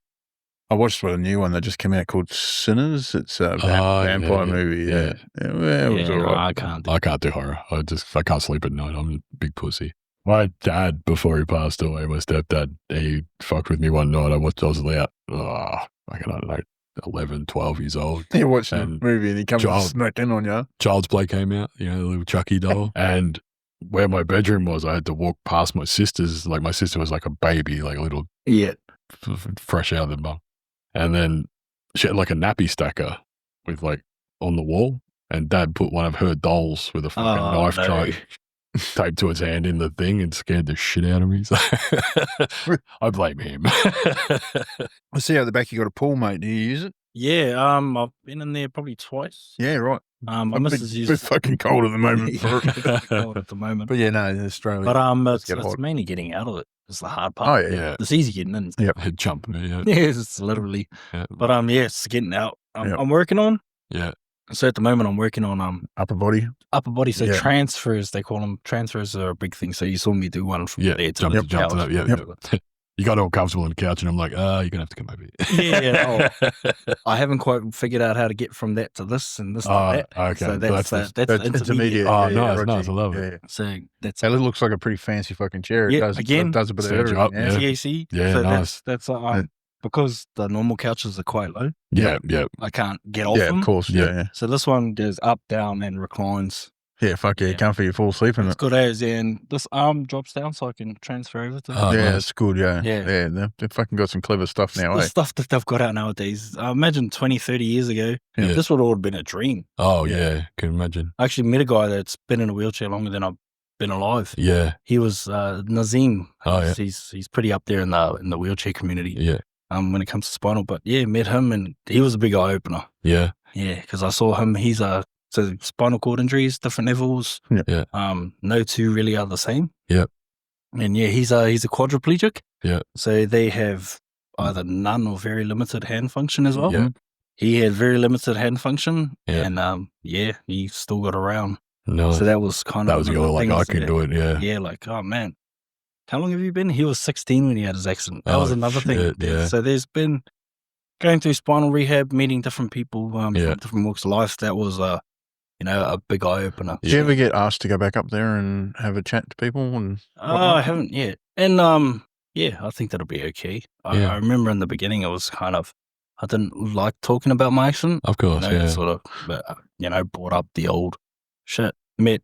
I watched a new one that just came out called Sinners. It's a vampire movie. Yeah. It was all right. I can't do horror. I can't sleep at night. I'm a big pussy. My dad, before he passed away, my stepdad, he fucked with me one night. I was out, I don't know, 11, 12 years old. You're watching a movie and he comes and smack in on you. Child's Play came out, the little Chucky doll. And where my bedroom was, I had to walk past my sister's. Like my sister was like a baby, like a little fresh out of the mum. And then she had like a nappy stacker with like on the wall. And Dad put one of her dolls with a fucking knife taped to his hand in the thing and scared the shit out of me. So I blame him. I see out the back you got a pool, mate. Do you use it? Yeah, I've been in there probably twice. Yeah, right. My missus uses it's fucking cold at the moment. Cold at the moment. But yeah, no, in Australia. But it's mainly getting out of it. It's the hard part. Oh yeah. It's easy getting in. Yeah, jump. Yeah, it's literally. Yeah. But it's getting out. I'm working on. Yeah. So at the moment, I'm working on upper body. So transfers, they call them. Transfers are a big thing. So you saw me do one from there to jump the couch. to that. Yeah. You got all comfortable on the couch, and I'm like, you're gonna have to come over here. I haven't quite figured out how to get from that to this and this to that. Okay, so that's intermediate. Oh, nice. I love it. Yeah. So it looks like a pretty fancy fucking chair. Yeah, it does a bit of everything. TAC. Yeah, so nice. That's because the normal couches are quite low. Yeah. I can't get off them. Yeah, of course. Yeah. So this one goes up, down, and reclines. Yeah, fuck yeah, comfy, you fall asleep in it. It's good as, and this arm drops down so I can transfer over to it. It's good, yeah. They've fucking got some clever stuff now, The stuff that they've got out nowadays. I imagine 20, 30 years ago, this would all have been a dream. Oh, yeah, can imagine. I actually met a guy that's been in a wheelchair longer than I've been alive. Yeah. He was Nazim. Oh, yeah. He's pretty up there in the wheelchair community. Yeah. When it comes to spinal, but met him and he was a big eye opener. Yeah. Yeah, because I saw him. He's so spinal cord injuries, different levels. Yeah. No two really are the same. Yeah. And he's a quadriplegic. Yeah. So they have either none or very limited hand function as well. Yeah. He had very limited hand function. Yeah. And he still got around. No. So that was kind of the other like I can do it. Yeah. Yeah, like, oh man. How long have you been? He was 16 when he had his accident. That was another thing. Yeah. So there's been going through spinal rehab, meeting different people from different walks of life. That was a big eye opener. Did you ever get asked to go back up there and have a chat to people? And I haven't yet. And I think that'll be okay. I remember in the beginning it was kind of, I didn't like talking about my accident. Of course, sort of, but, brought up the old shit. Met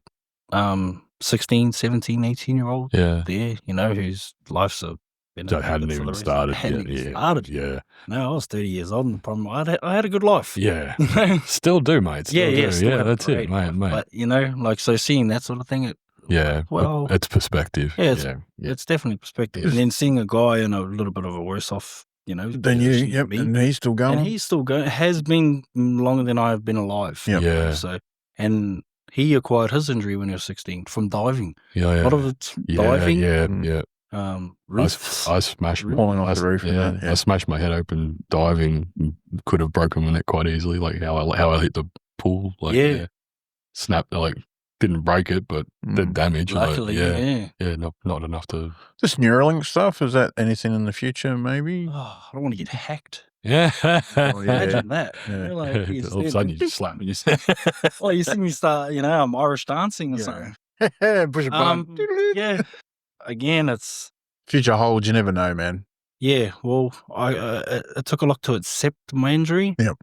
16, 17, 18-year-old there, whose life's so it hadn't even started yet. Yeah. No, I was 30 years old, and the problem, I had a good life. Yeah. Still do, mate. Still do. Yeah, that's it, mate. But, so seeing that sort of thing, it's perspective. Yeah, it's definitely perspective. And then seeing a guy in a little bit of a worse off, than you, and he's still going. And he's still going. It has been longer than I have been alive. Yeah. So, and he acquired his injury when he was 16 from diving. Yeah. A lot of it's diving. Yeah. I smashed falling off the roof. I smashed my head open diving. Could have broken my neck quite easily. Like how I hit the pool. Like snapped. Like didn't break it, but did damage. Luckily, not enough to. This Neuralink stuff, is that anything in the future? Maybe. I don't want to get hacked. Yeah. Imagine that. Yeah. All of a sudden you just slap me. Well, you see me start. I'm Irish dancing or something. Push a button. Yeah. Again, it's future holds. You never know, man. Yeah. Well, it took a lot to accept my injury. Yep.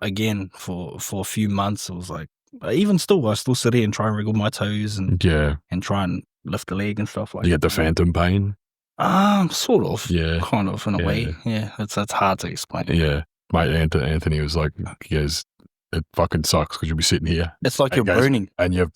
Again, for a few months, it was like, even still, I still sit here and try and wriggle my toes and try and lift the leg and stuff like You that. get the phantom pain. Sort of. Yeah. Kind of, in a way. Yeah. It's hard to explain. Yeah. Mate, Anthony was like, he goes, it fucking sucks because you'll be sitting here. It's like you're burning. And your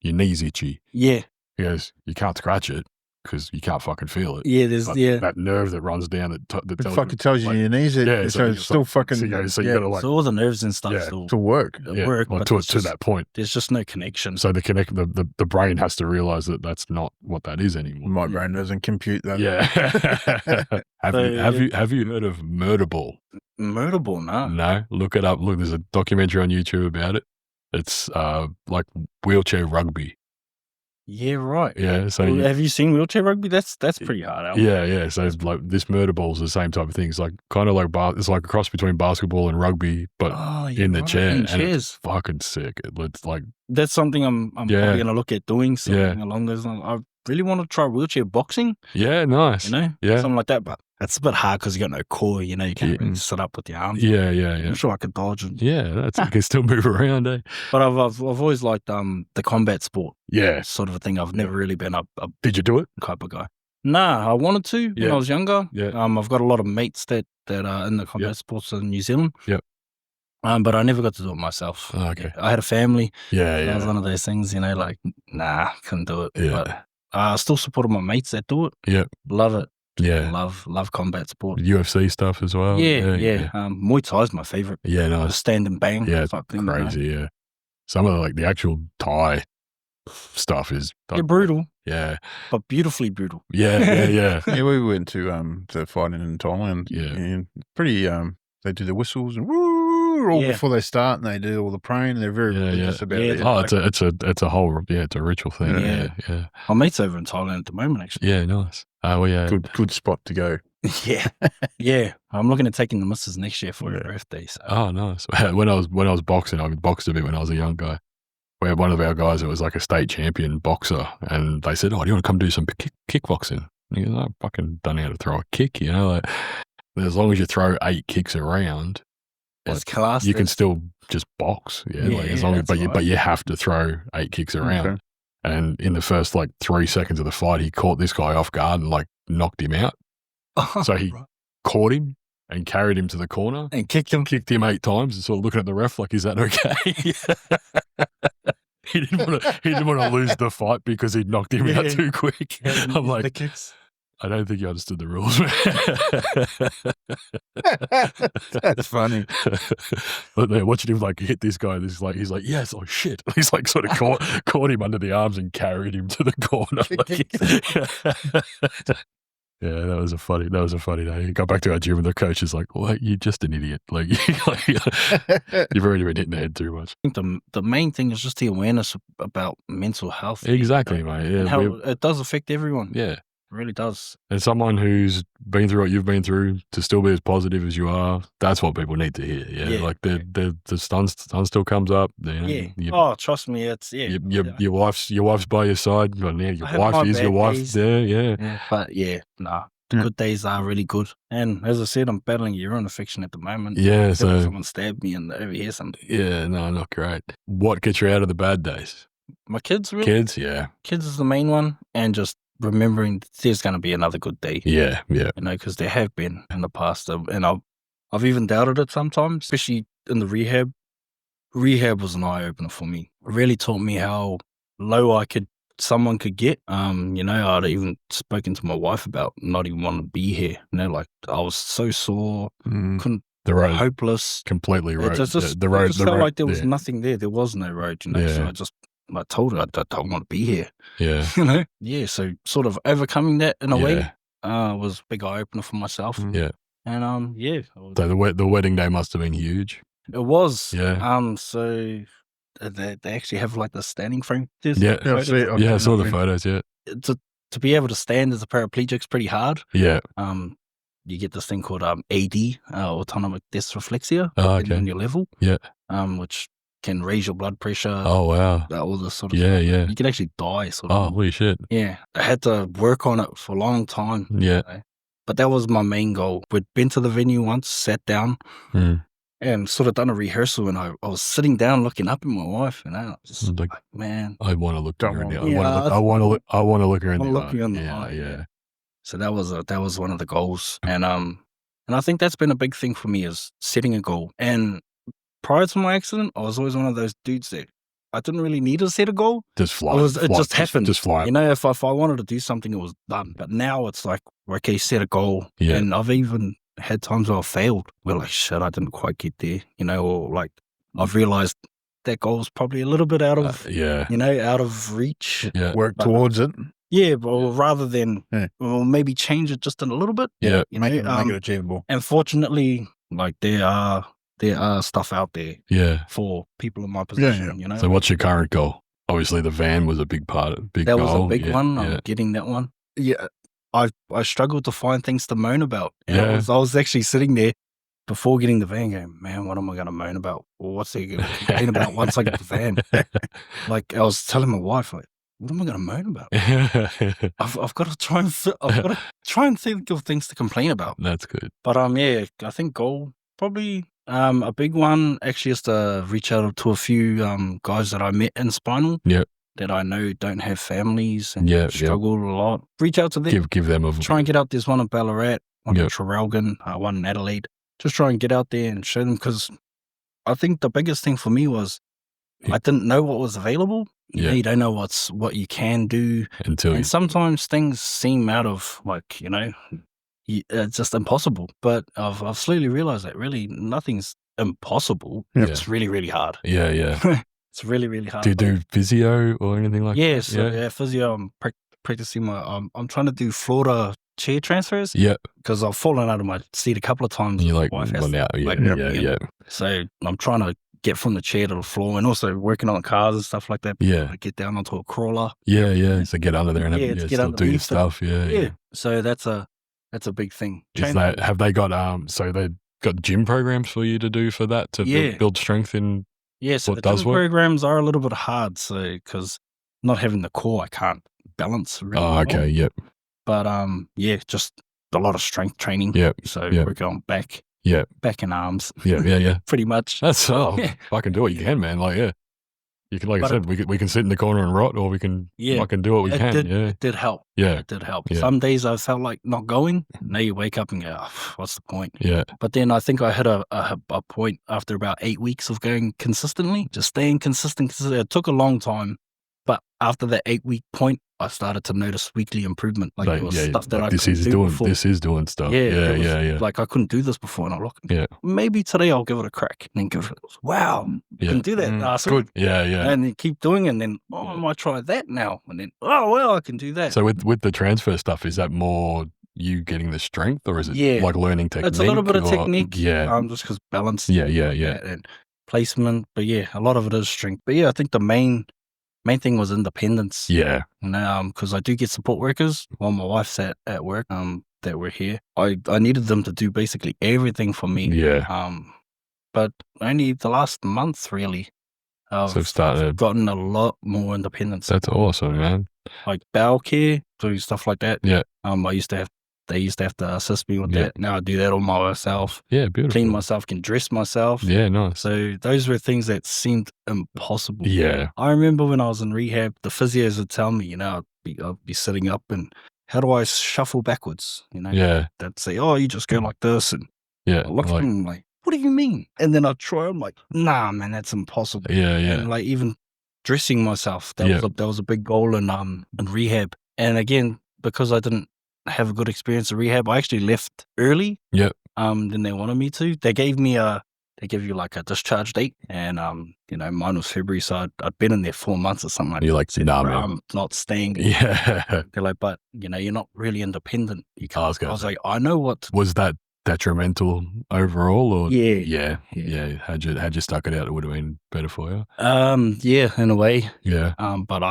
knee's itchy. Yeah. He goes, you can't scratch it because you can't fucking feel it. Yeah, there's, that nerve that runs down that tells you your knees. So it's still fucking. So you gotta like. So all the nerves and stuff still to work. work. Well, but to that point. There's just no connection. So the brain has to realize that that's not what that is anymore. My brain doesn't compute that. Yeah. Have you heard of murder ball? Murder ball, no. No, look it up. Look, there's a documentary on YouTube about it. It's like wheelchair rugby. Yeah, right. Yeah. So have you seen wheelchair rugby? That's pretty hard. Albert. Yeah. So like this murder ball is the same type of thing. It's like kind of like it's like a cross between basketball and rugby, but in the chair. In and chairs. it's fucking sick. It's like that's something I'm probably gonna look at doing something along those lines. I really want to try wheelchair boxing. Yeah, nice. Yeah, something like that. But that's a bit hard because you got no core. You can't really sit up with your arms. Yeah. I'm sure I could dodge. That's you can still move around, eh? But I've always liked the combat sport. Yeah, sort of a thing. I've never really been a Did you do it? type of guy. Nah, I wanted to when I was younger. Yeah. I've got a lot of mates that are in the combat sports in New Zealand. Yep. But I never got to do it myself. Oh, okay. I had a family. Yeah. It was one of those things, like, nah, couldn't do it. Yeah. But I still supported my mates that do it. Yeah. Love it. Yeah. Love combat sport. UFC stuff as well. Yeah. Muay Thai is my favorite. Yeah, nice. Stand and bang. Yeah, type thing, crazy. Yeah. Some of the actual Thai stuff is brutal. Yeah. But beautifully brutal. Yeah. Yeah, we went to fighting in Thailand. Yeah. And pretty, they do the whistles and woo before they start, and they do all the praying. They're very religious about it. Oh, it's a whole it's a ritual thing. Yeah. My mate's over in Thailand at the moment, actually. Yeah, nice. Yeah. Good spot to go. Yeah. I'm looking at taking the missus next year for her birthday. So. Oh, nice. When I was boxing, I boxed a bit when I was a young guy. We had one of our guys that was like a state champion boxer, and they said, "Oh, do you want to come do some kickboxing?" And he goes, "I fucking don't know how to throw a kick, like as long as you throw 8 kicks around, it's class. You can still just box, as long as, but you have to throw 8 kicks around." Okay. And in the first 3 seconds of the fight, he caught this guy off guard and knocked him out. So he caught him and carried him to the corner and kicked him 8 times, and sort of looking at the ref like, "Is that okay?" He didn't want to lose the fight because he'd knocked him out too quick. I'm like, the kicks. I don't think you understood the rules, man. That's funny. But they're watching him hit this guy. He's like, yes, oh shit. He's sort of caught him under the arms and carried him to the corner. Yeah, that was a funny day. He got back to our gym and the coach is like, "Well, you're just an idiot. You've already been hitting the head too much." I think the main thing is just the awareness about mental health. Exactly, mate. Yeah, and how it does affect everyone. Yeah. It really does. And someone who's been through what you've been through to still be as positive as you are, that's what people need to hear. Yeah. The sun still comes up. Trust me, it's your wife's by your side. Your wife is your wife. Days. Yeah. But the good days are really good. And as I said, I'm battling urine infection at the moment. Yeah, so someone stabbed me and over here something. Yeah, no, not great. What gets you out of the bad days? My kids, really. Kids is the main one, and just remembering there's going to be another good day. Yeah. Because there have been in the past, and I've even doubted it sometimes, especially in the rehab. Rehab was an eye opener for me. It really taught me how low someone could get. I'd even spoken to my wife about not even wanting to be here. I was so sore, couldn't. The road, hopeless, completely road. It just felt like there was nothing there. There was no road. So I told her I don't want to be here. Yeah. So sort of overcoming that in a way was a big eye opener for myself. Yeah. And So the wedding day must have been huge. It was. Yeah. So they actually have the standing frame. I saw the photos. Yeah. To be able to stand as a paraplegic is pretty hard. Yeah. You get this thing called AD, autonomic dysreflexia, in your level. Yeah. Which can raise your blood pressure. Oh, wow. All this sort of stuff. Yeah. You can actually die. Oh, holy shit. Yeah. I had to work on it for a long time. Yeah. But that was my main goal. We'd been to the venue once, sat down, and sort of done a rehearsal, and I was sitting down looking up at my wife, and I was just like, man, I want to look Don't her in the want- eye. I want to look her in I'll the look eye. you in the Yeah, eye. yeah. So that was one of the goals, and I think that's been a big thing for me, is setting a goal. And prior to my accident, I was always one of those dudes that I didn't really need to set a goal. Just fly. It just happened. Just fly. You know, if I wanted to do something, it was done. But now it's like, okay, set a goal. Yeah. And I've even had times where I failed. Where like, shit, I didn't quite get there. You know, or like I've realized that goal is probably a little bit out of, out of reach. Yeah. Work towards it. Yeah, but rather than, well, maybe change it just a little bit. Yeah. Make it achievable. And fortunately, like there are stuff out there for people in my position, you know. So what's your current goal? Obviously the van was a big part of that goal. was a big one. Yeah. Getting that one. Yeah. I struggled to find things to moan about. Yeah. I was actually sitting there before getting the van going, man, what am I going to moan about? Well, what's he going to complain about once I get the van? Like I was telling my wife, like, what am I going to moan about? I've got to try and think of things to complain about. That's good. But I think goal probably a big one actually is to reach out to a few guys that I met in Spinal. Yep. That I know don't have families and Yeah, struggle a lot. Reach out to them. Give them a Try and get out. There's one in Ballarat, one in Traralgon, one in Adelaide. Just try and get out there and show them, because I think the biggest thing for me was I didn't know what was available. You know, you don't know what you can do and sometimes things seem out of it's just impossible. But I've slowly realized that really nothing's impossible. Yeah. It's really, really hard. Yeah. It's really, really hard. Do you do physio or anything like that? Yeah, physio. I'm practicing I'm trying to do Florida chair transfers. Yeah. Because I've fallen out of my seat a couple of times. And you're like, wife well, has now, to, So I'm trying to get from the chair to the floor, and also working on cars and stuff like that. Yeah. Get down onto a crawler. Yeah. So get under there and still do your stuff. Yeah. So that's a big thing. Have they got so they've got gym programs for you to do for that to build strength in? Yeah, so what the does gym work? programs are a little bit hard, so because not having the core, I can't balance really. Oh, okay, yep. But just a lot of strength training. Yep. So we're going back. Yeah. Back and arms. Yeah. Pretty much. That's I can do what you can, man. Like you can, like I said, we can sit in the corner and rot, or we can fucking do what we can. It did help. Yeah. It did help. Yeah. Some days I felt like not going. Now you wake up and go, oh, what's the point? Yeah. But then I think I hit a point after about 8 weeks of going consistently, just staying consistent. It took a long time. But after that 8-week point, I started to notice weekly improvement. Like it was stuff that I couldn't do before. This is doing stuff. Yeah. Like I couldn't do this before, and I look. Yeah. Maybe today I'll give it a crack. And then give it. Wow, I can do that. Good. Yeah. And then keep doing it, and then I might try that now. And then I can do that. So with the transfer stuff, is that more you getting the strength, or is it like learning technique? It's a little bit of technique. Yeah. Just because balance. Yeah. And placement, but a lot of it is strength. But I think the main thing was independence. Yeah. Because I do get support workers while my wife's at work, that were here. I needed them to do basically everything for me. Yeah. But only the last month, really, I've gotten a lot more independence. That's awesome, man. Like bowel care, doing stuff like that. Yeah. They used to have to assist me with that. Now I do that all myself. Yeah, beautiful. Clean myself, can dress myself. Yeah, nice. So those were things that seemed impossible. Yeah. I remember when I was in rehab, the physios would tell me, I'd be sitting up and how do I shuffle backwards? Yeah. They'd say, oh, you just go like this. And I look at them like, what do you mean? And then I'd try, I'm like, nah, man, that's impossible. Yeah. And like even dressing myself, that was a big goal in rehab. And again, because I didn't have a good experience in rehab, I actually left early. Yep. Than they wanted me to. They gave you like a discharge date, and mine was February, so I'd been in there 4 months or something like that. You're like, nah, man, I'm not staying. Yeah. They're like, but you're not really independent. You can't. I was like, I know what. Was that detrimental overall, or yeah. Had you stuck it out, it would have been better for you. Yeah, in a way. Yeah. But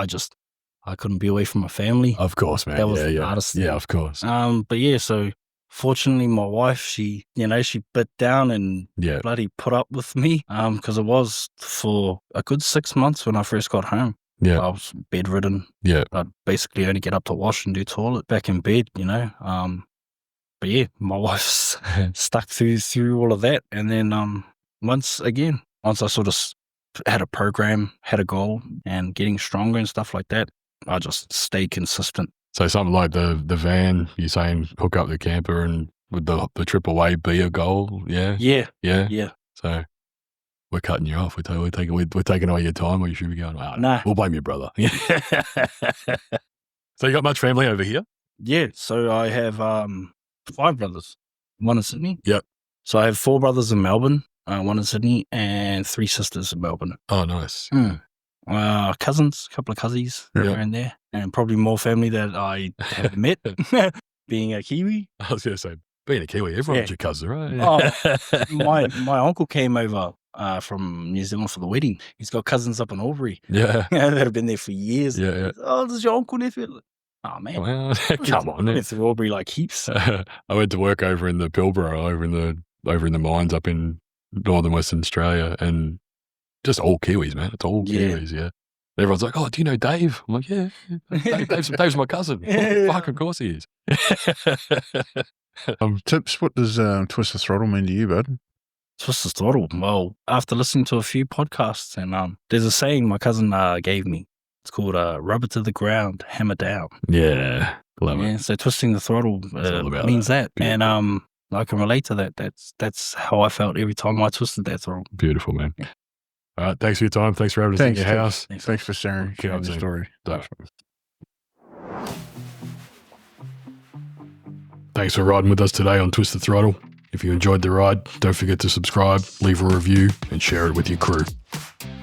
I couldn't be away from my family. Of course, man. That was the hardest thing. Yeah, of course. But so fortunately my wife, she bit down and bloody put up with me. Because it was for a good 6 months when I first got home. Yeah. I was bedridden. Yeah. I'd basically only get up to wash and do toilet back in bed, But my wife's stuck through all of that. And then once I sort of had a program, had a goal, and getting stronger and stuff like that, I just stayed consistent. So something like the van, you're saying hook up the camper and would the AAA be a goal? Yeah? Yeah. So we're cutting you off. We're taking all your time, or you should be going, nah. We'll blame your brother. So you got much family over here? Yeah, so I have 5 brothers, 1 in Sydney. Yep. So I have 4 brothers in Melbourne, 1 in Sydney, and 3 sisters in Melbourne. Oh, nice. Cousins, a couple of cousins around there, and probably more family that I have met, being a Kiwi. I was going to say, being a Kiwi, everyone's your cousin, right? Oh, my uncle came over from New Zealand for the wedding. He's got cousins up in Albury. Yeah. that have been there for years. Yeah. Oh, this is your uncle, nephew? Oh, man. Well, come on. Went through Albury like heaps. I went to work over in the Pilbara, over in the mines up in northern Western Australia, and just all Kiwis, man. It's all Kiwis, yeah. Everyone's like, oh, do you know Dave? I'm like, yeah. Dave's my cousin. Fuck, of course he is. Tips, what does Twist the Throttle mean to you, bud? Twist the Throttle. Well, after listening to a few podcasts, and there's a saying my cousin gave me. It's called rubber to the ground, hammer down. Yeah, love it. Yeah, so twisting the throttle means that. And I can relate to that. That's how I felt every time I twisted that throttle. Beautiful, man. All right, thanks for your time. Thanks for having us in your house. Thanks for sharing the story. Thanks for riding with us today on Twist the Throttle. If you enjoyed the ride, don't forget to subscribe, leave a review, and share it with your crew.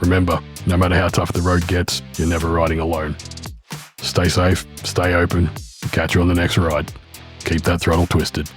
Remember, no matter how tough the road gets, you're never riding alone. Stay safe, stay open, and catch you on the next ride. Keep that throttle twisted.